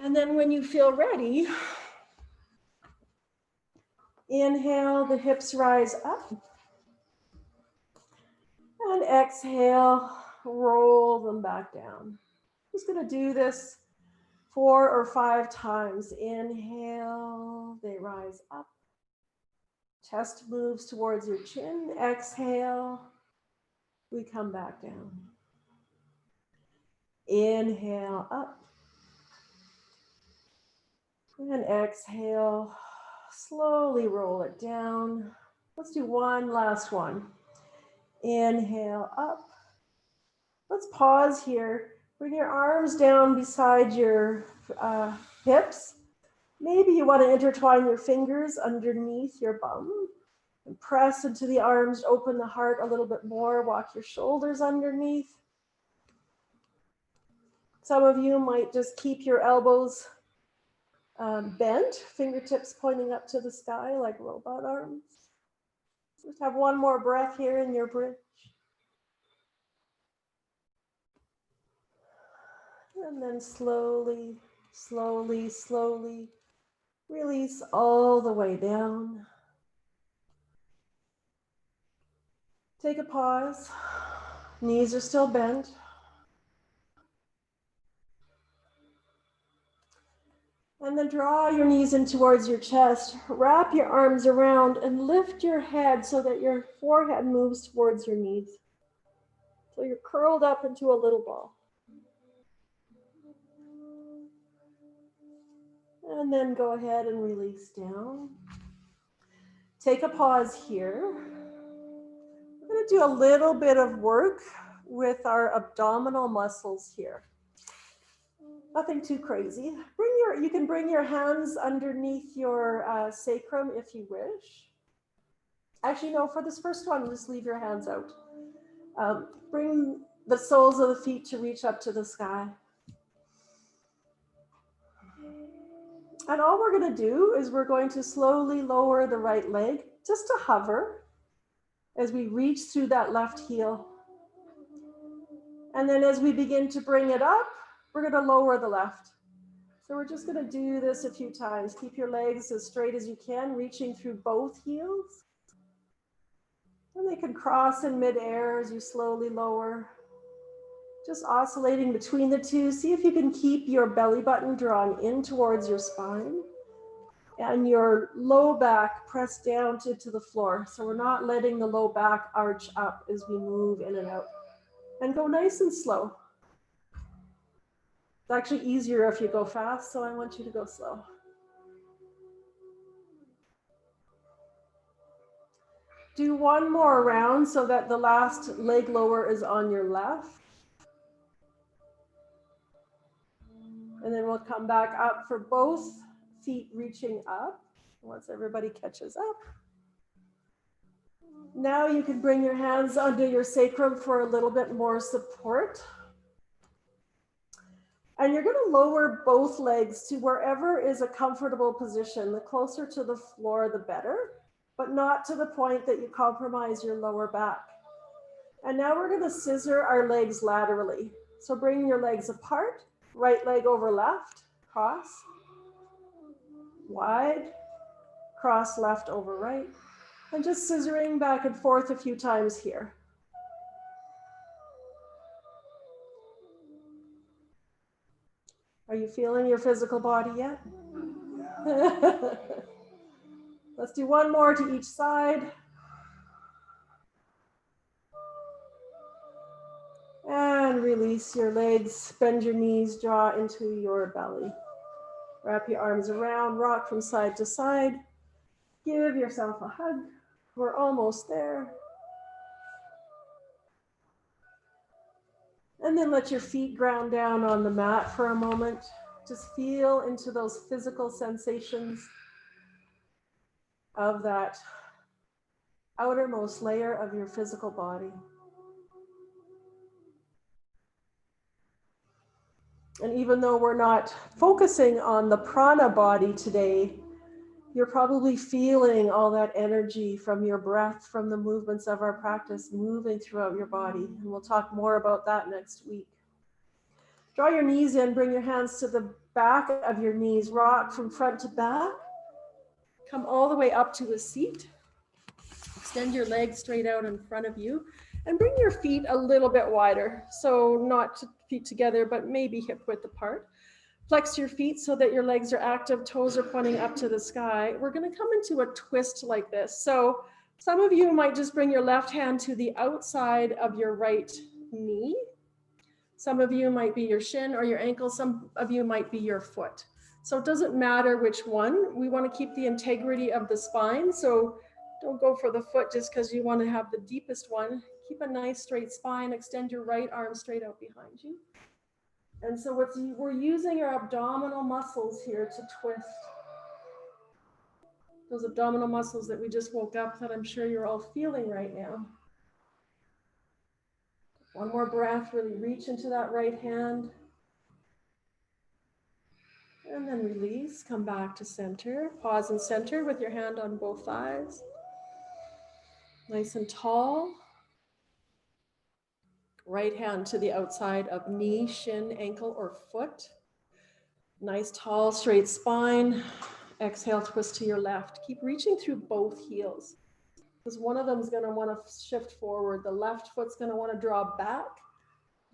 And then when you feel ready, inhale, the hips rise up. And exhale, roll them back down. Just going to do this 4 or 5 times. Inhale, they rise up. Chest moves towards your chin. Exhale, we come back down. Inhale, up. And exhale, slowly roll it down. Let's do one last one. Inhale, up. Let's pause here. Bring your arms down beside your hips. Maybe you want to intertwine your fingers underneath your bum and press into the arms, open the heart a little bit more, walk your shoulders underneath. Some of you might just keep your elbows bent, fingertips pointing up to the sky like robot arms. Just have one more breath here in your bridge. And then slowly, slowly, slowly release all the way down. Take a pause. Knees are still bent. And then draw your knees in towards your chest. Wrap your arms around and lift your head so that your forehead moves towards your knees. So you're curled up into a little ball. And then go ahead and release down. Take a pause here. We're going to do a little bit of work with our abdominal muscles here. Nothing too crazy. You can bring your hands underneath your sacrum if you wish. Actually, no, for this first one, just leave your hands out. Bring the soles of the feet to reach up to the sky. And all we're going to do is we're going to slowly lower the right leg, just to hover, as we reach through that left heel. And then as we begin to bring it up, we're going to lower the left. So we're just going to do this a few times. Keep your legs as straight as you can, reaching through both heels. And they can cross in midair as you slowly lower. Just oscillating between the two. See if you can keep your belly button drawn in towards your spine and your low back pressed down to the floor. So we're not letting the low back arch up as we move in and out. And go nice and slow. It's actually easier if you go fast, so I want you to go slow. Do one more round so that the last leg lower is on your left. And then we'll come back up for both feet reaching up once everybody catches up. Now you can bring your hands under your sacrum for a little bit more support. And you're going to lower both legs to wherever is a comfortable position. The closer to the floor, the better, but not to the point that you compromise your lower back. And now we're going to scissor our legs laterally. So bring your legs apart, right leg over left, cross, wide, cross left over right, and just scissoring back and forth a few times here. Are you feeling your physical body yet? Yeah. Let's do one more to each side. And release your legs, bend your knees, draw into your belly. Wrap your arms around, rock from side to side. Give yourself a hug. We're almost there. And then let your feet ground down on the mat for a moment. Just feel into those physical sensations of that outermost layer of your physical body. And even though we're not focusing on the prana body today, you're probably feeling all that energy from your breath, from the movements of our practice moving throughout your body. And we'll talk more about that next week. Draw your knees in, bring your hands to the back of your knees, rock from front to back. Come all the way up to a seat. Extend your legs straight out in front of you and bring your feet a little bit wider. So not feet together, but maybe hip width apart. Flex your feet so that your legs are active, toes are pointing up to the sky. We're going to come into a twist like this. So some of you might just bring your left hand to the outside of your right knee. Some of you might be your shin or your ankle. Some of you might be your foot. So it doesn't matter which one. We want to keep the integrity of the spine. So don't go for the foot just because you want to have the deepest one. Keep a nice straight spine. Extend your right arm straight out behind you. And so we're using our abdominal muscles here to twist. Those abdominal muscles that we just woke up that I'm sure you're all feeling right now. One more breath, really reach into that right hand. And then release, come back to center. Pause in center with your hand on both thighs. Nice and tall. Right hand to the outside of knee, shin, ankle, or foot. Nice, tall, straight spine. Exhale, twist to your left. Keep reaching through both heels because one of them is going to want to shift forward. The left foot's going to want to draw back,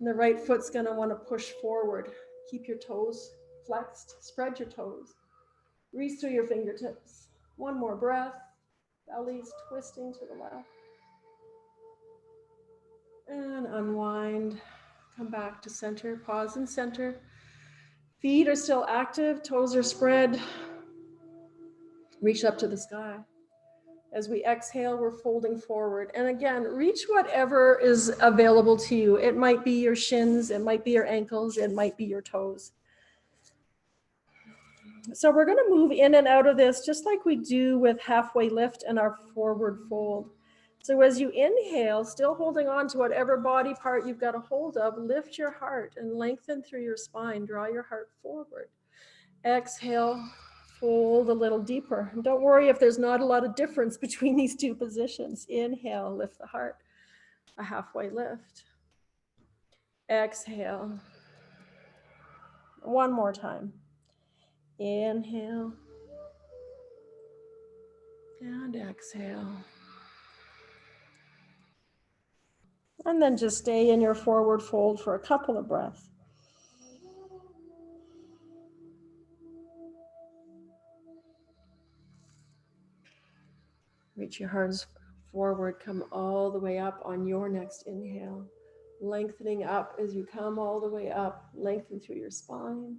and the right foot's going to want to push forward. Keep your toes flexed. Spread your toes. Reach through your fingertips. One more breath. Belly's twisting to the left. And unwind. Come back to center. Pause in center. Feet are still active. Toes are spread. Reach up to the sky. As we exhale, we're folding forward. And again, reach whatever is available to you. It might be your shins, it might be your ankles, it might be your toes. So we're going to move in and out of this just like we do with halfway lift and our forward fold. So as you inhale, still holding on to whatever body part you've got a hold of, lift your heart and lengthen through your spine. Draw your heart forward. Exhale, fold a little deeper. And don't worry if there's not a lot of difference between these two positions. Inhale, lift the heart, a halfway lift. Exhale. One more time. Inhale and exhale. And then just stay in your forward fold for a couple of breaths. Reach your hands forward, come all the way up on your next inhale. Lengthening up as you come all the way up, lengthen through your spine.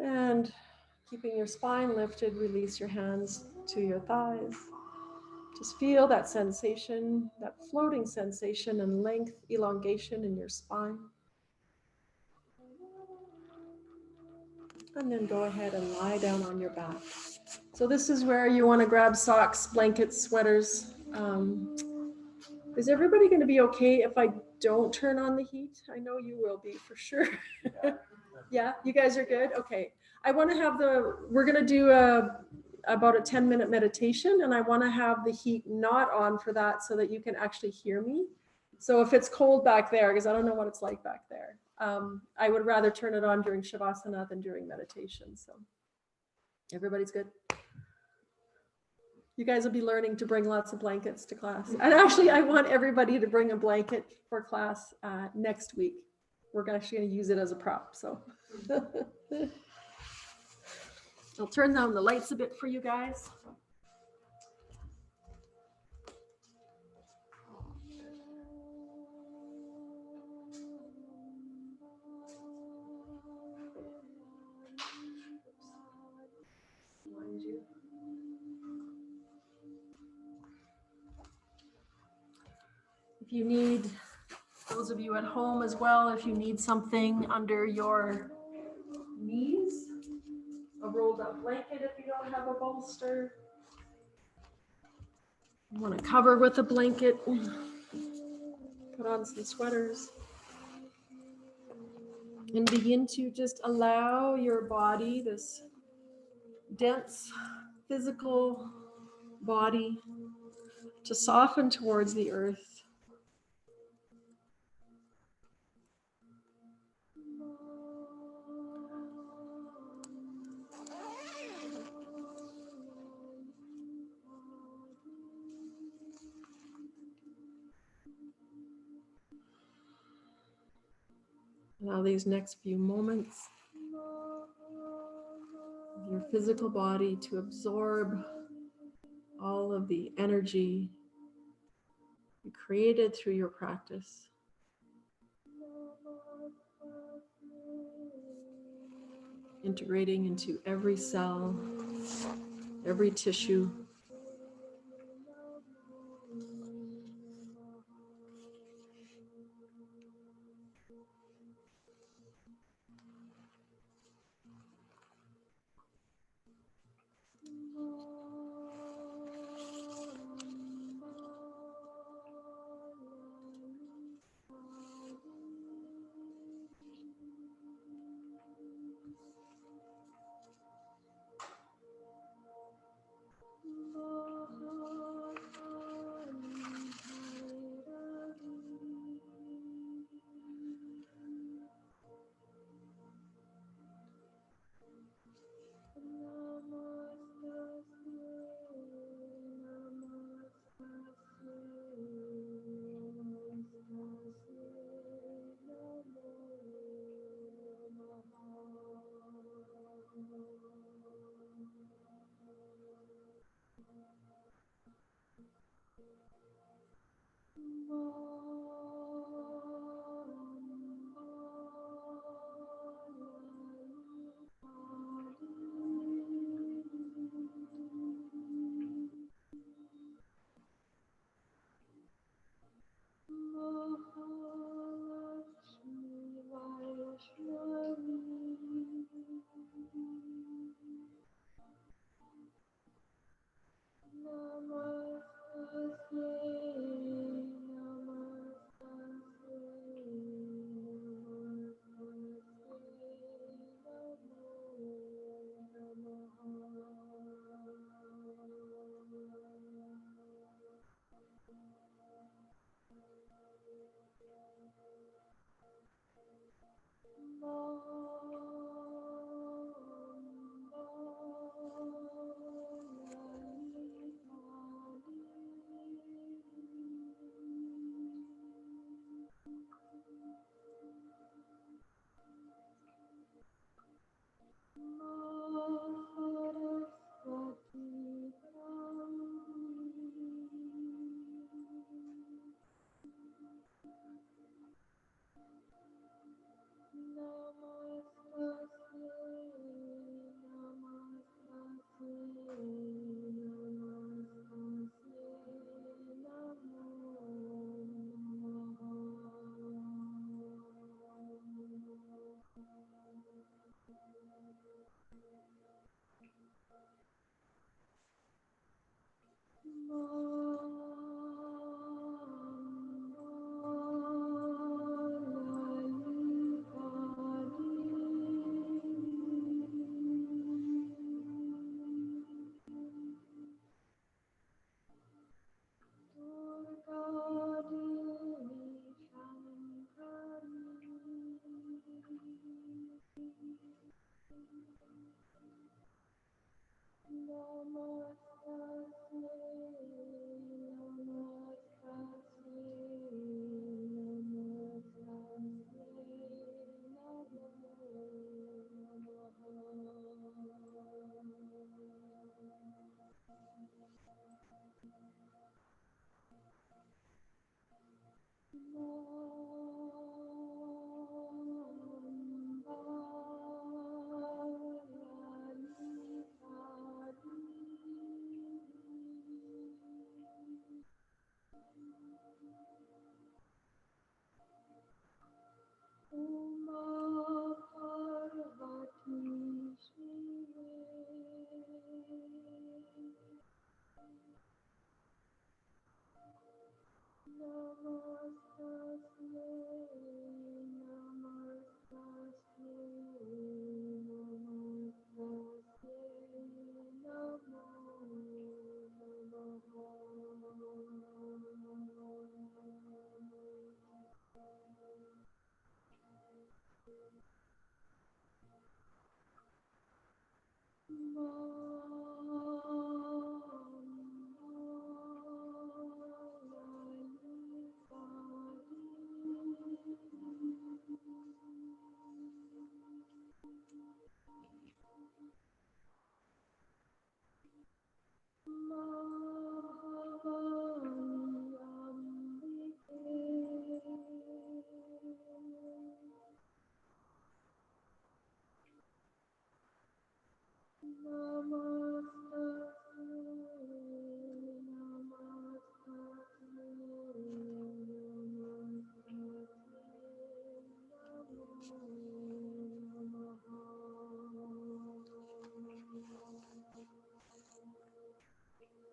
And keeping your spine lifted, release your hands to your thighs. Just feel that sensation, that floating sensation and length, elongation in your spine. And then go ahead and lie down on your back. So this is where you want to grab socks, blankets, sweaters. Is everybody going to be okay if I don't turn on the heat? I know you will be for sure. Yeah, you guys are good? Okay. I want to have we're going to do about a 10-minute meditation, and I want to have the heat not on for that so that you can actually hear me. So if it's cold back there, because I don't know what it's like back there, I would rather turn it on during Shavasana than during meditation. So everybody's good? You guys will be learning to bring lots of blankets to class. And actually, I want everybody to bring a blanket for class next week. We're actually going to use it as a prop. So I'll turn down the lights a bit for you guys. If you need, those of you at home as well, if you need something under your knees, a rolled up blanket if you don't have a bolster. You want to cover with a blanket, put on some sweaters, and begin to just allow your body, this dense physical body, to soften towards the earth. Allow these next few moments of your physical body to absorb all of the energy you created through your practice. Integrating into every cell, every tissue.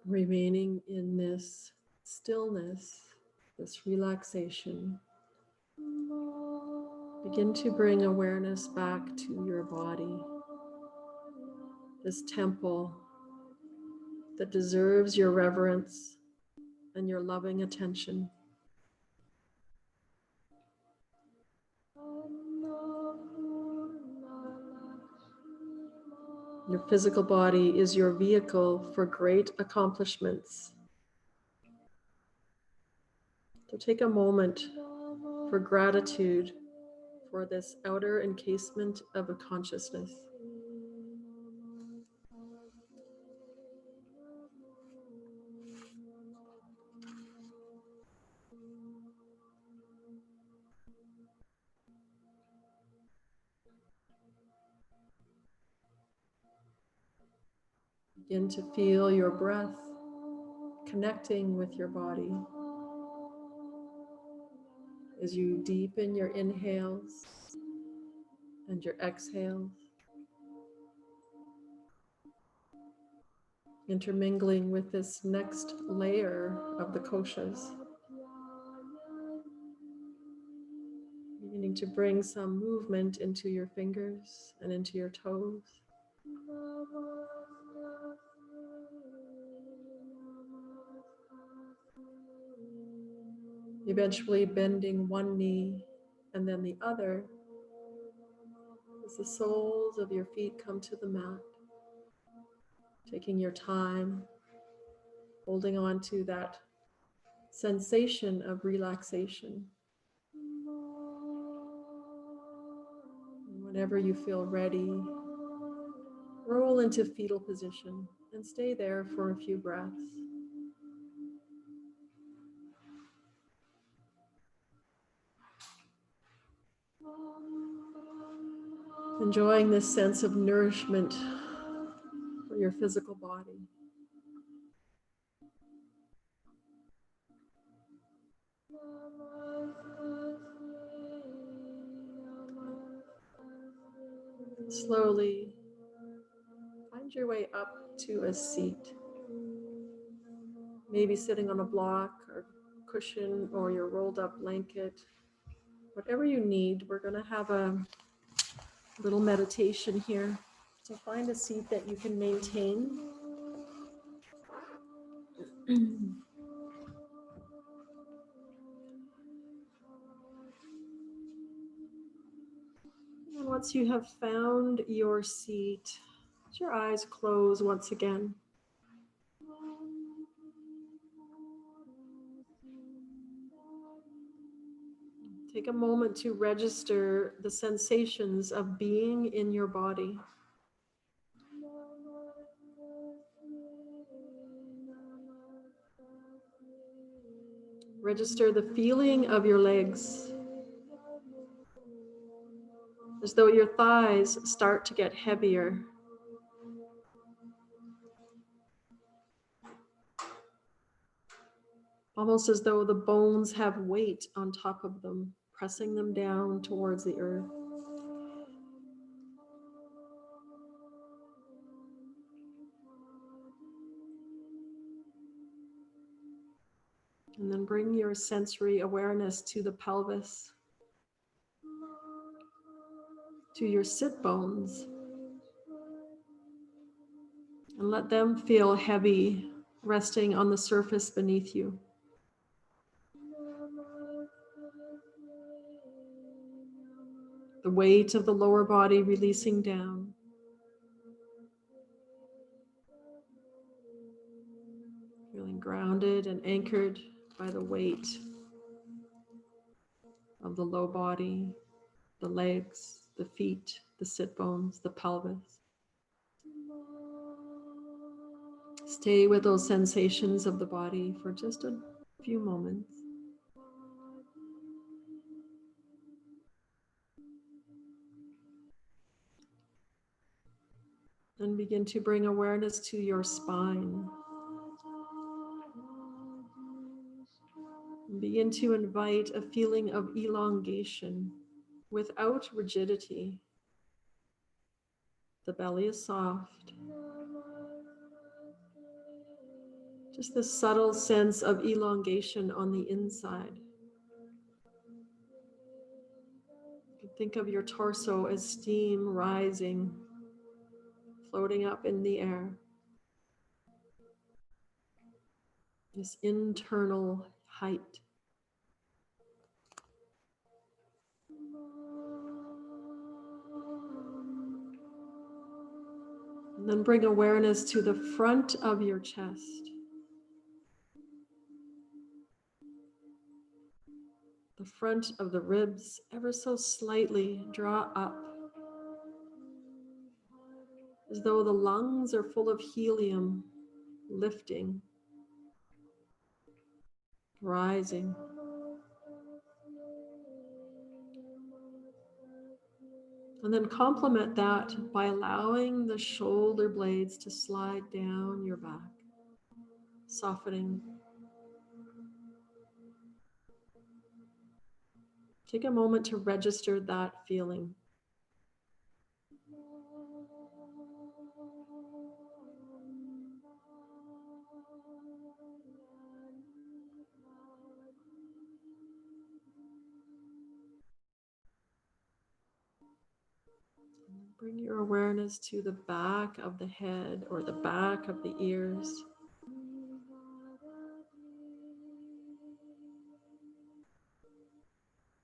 Remaining in this stillness, this relaxation, begin to bring awareness back to your body, this temple that deserves your reverence and your loving attention. Your physical body is your vehicle for great accomplishments. So take a moment for gratitude for this outer encasement of a consciousness. Begin to feel your breath connecting with your body as you deepen your inhales and your exhales, intermingling with this next layer of the koshas, beginning to bring some movement into your fingers and into your toes. Eventually bending one knee and then the other as the soles of your feet come to the mat. Taking your time, holding on to that sensation of relaxation. Whenever you feel ready, roll into fetal position and stay there for a few breaths. Enjoying this sense of nourishment for your physical body. Slowly find your way up to a seat. maybe sitting on a block or cushion or your rolled up blanket, whatever you need. We're going to have a little meditation here. So find a seat that you can maintain. And once you have found your seat, let your eyes close once again. Take a moment to register the sensations of being in your body. Register the feeling of your legs, as though your thighs start to get heavier. Almost as though the bones have weight on top of them, pressing them down towards the earth. And then bring your sensory awareness to the pelvis, to your sit bones, and let them feel heavy, resting on the surface beneath you. The weight of the lower body releasing down. Feeling grounded and anchored by the weight of the low body, the legs, the feet, the sit bones, the pelvis. Stay with those sensations of the body for just a few moments. And begin to bring awareness to your spine. And begin to invite a feeling of elongation without rigidity. The belly is soft. Just this subtle sense of elongation on the inside. You can think of your torso as steam rising, floating up in the air. This internal height. And then bring awareness to the front of your chest. The front of the ribs, ever so slightly draw up, as though the lungs are full of helium, lifting, rising. And then complement that by allowing the shoulder blades to slide down your back, softening. Take a moment to register that feeling. Bring your awareness to the back of the head or the back of the ears.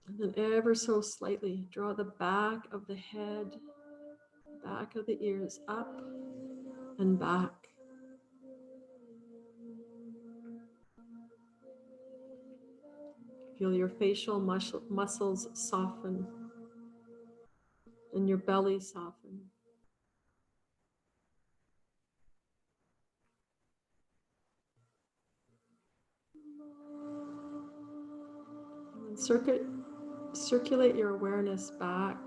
And then ever so slightly, draw the back of the head, back of the ears up and back. Feel your facial muscles soften and your belly soften. And circulate your awareness back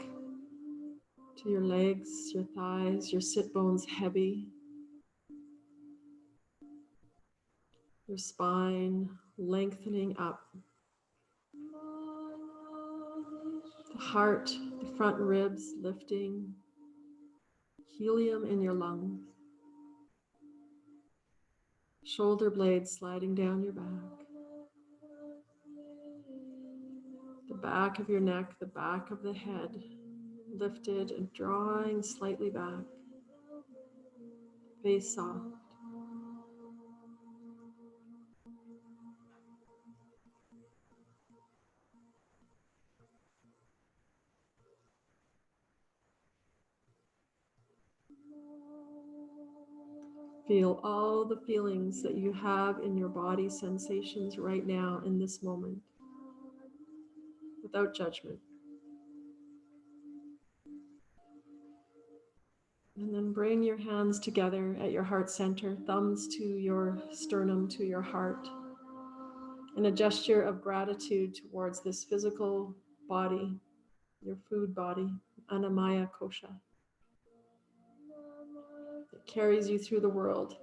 to your legs, your thighs, your sit bones heavy, your spine lengthening up, the heart, the front ribs lifting, helium in your lungs. Shoulder blades sliding down your back. The back of your neck, the back of the head, lifted and drawing slightly back. Face soft. Feel all the feelings that you have in your body, sensations right now in this moment, without judgment. And then bring your hands together at your heart center, thumbs to your sternum, to your heart, in a gesture of gratitude towards this physical body, your food body, Annamaya Kosha. It carries you through the world.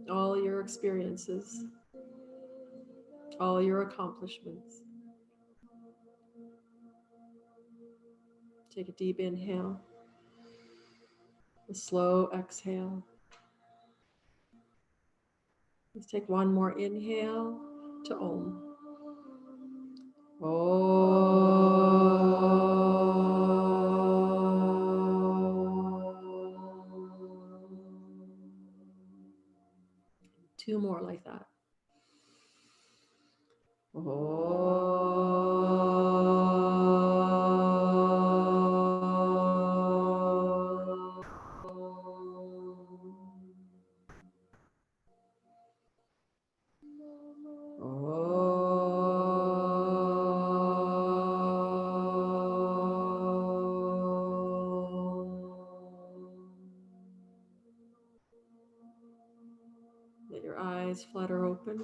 All your experiences, all your accomplishments. Take a deep inhale, a slow exhale. Let's take one more inhale to Om. Two more like that. Let your eyes flutter open,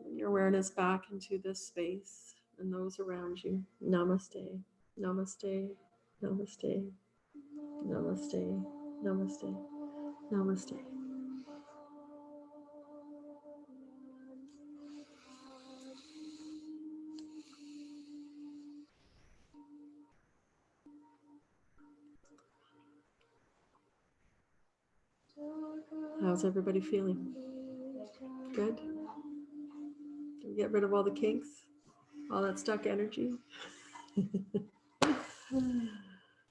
and your awareness back into this space and those around you. Namaste, namaste, namaste, namaste, namaste, namaste. How's everybody feeling? Good? Did we get rid of all the kinks? All that stuck energy?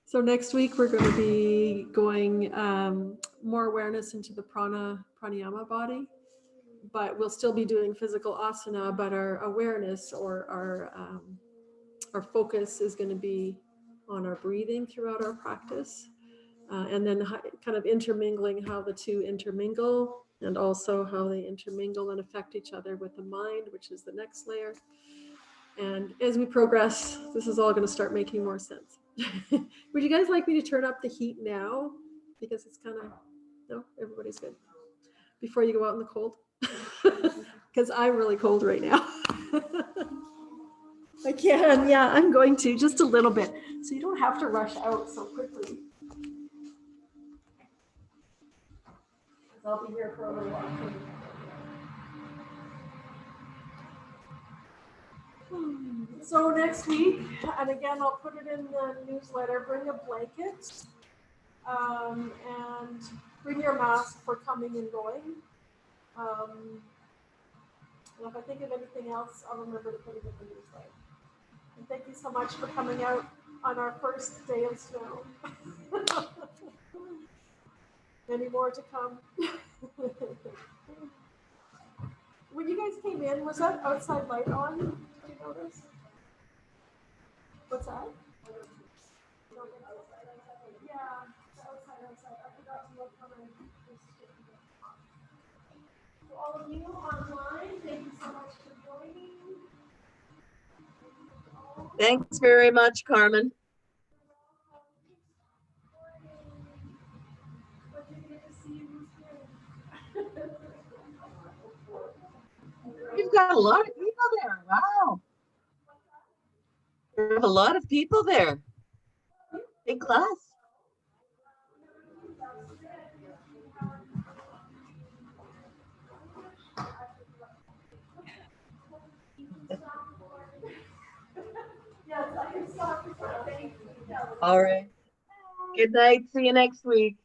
So next week we're going to be going more awareness into the pranayama body, but we'll still be doing physical asana, but our awareness or our focus is going to be on our breathing throughout our practice, and then kind of intermingling how the two intermingle, and also how they intermingle and affect each other with the mind, which is the next layer. And as we progress, this is all going to start making more sense. Would you guys like me to turn up the heat now? Because it's kind of, no, everybody's good. Before you go out in the cold? Because I'm really cold right now. I can, yeah, I'm going to, just a little bit. So you don't have to rush out so quickly. Because I'll be here for a little while. So next week, and again, I'll put it in the newsletter, bring a blanket and bring your mask for coming and going. And if I think of anything else, I'll remember to put it in the newsletter. And thank you so much for coming out on our first day of snow. Many more to come. When you guys came in, was that outside light on? Did you notice? What's that? Yeah, the outside. I forgot to look on to all of you online, thank you so much for joining. Thanks very much, Carmen. You've got a lot of people there. Wow. You have a lot of people there. Big class. All right. Good night. See you next week.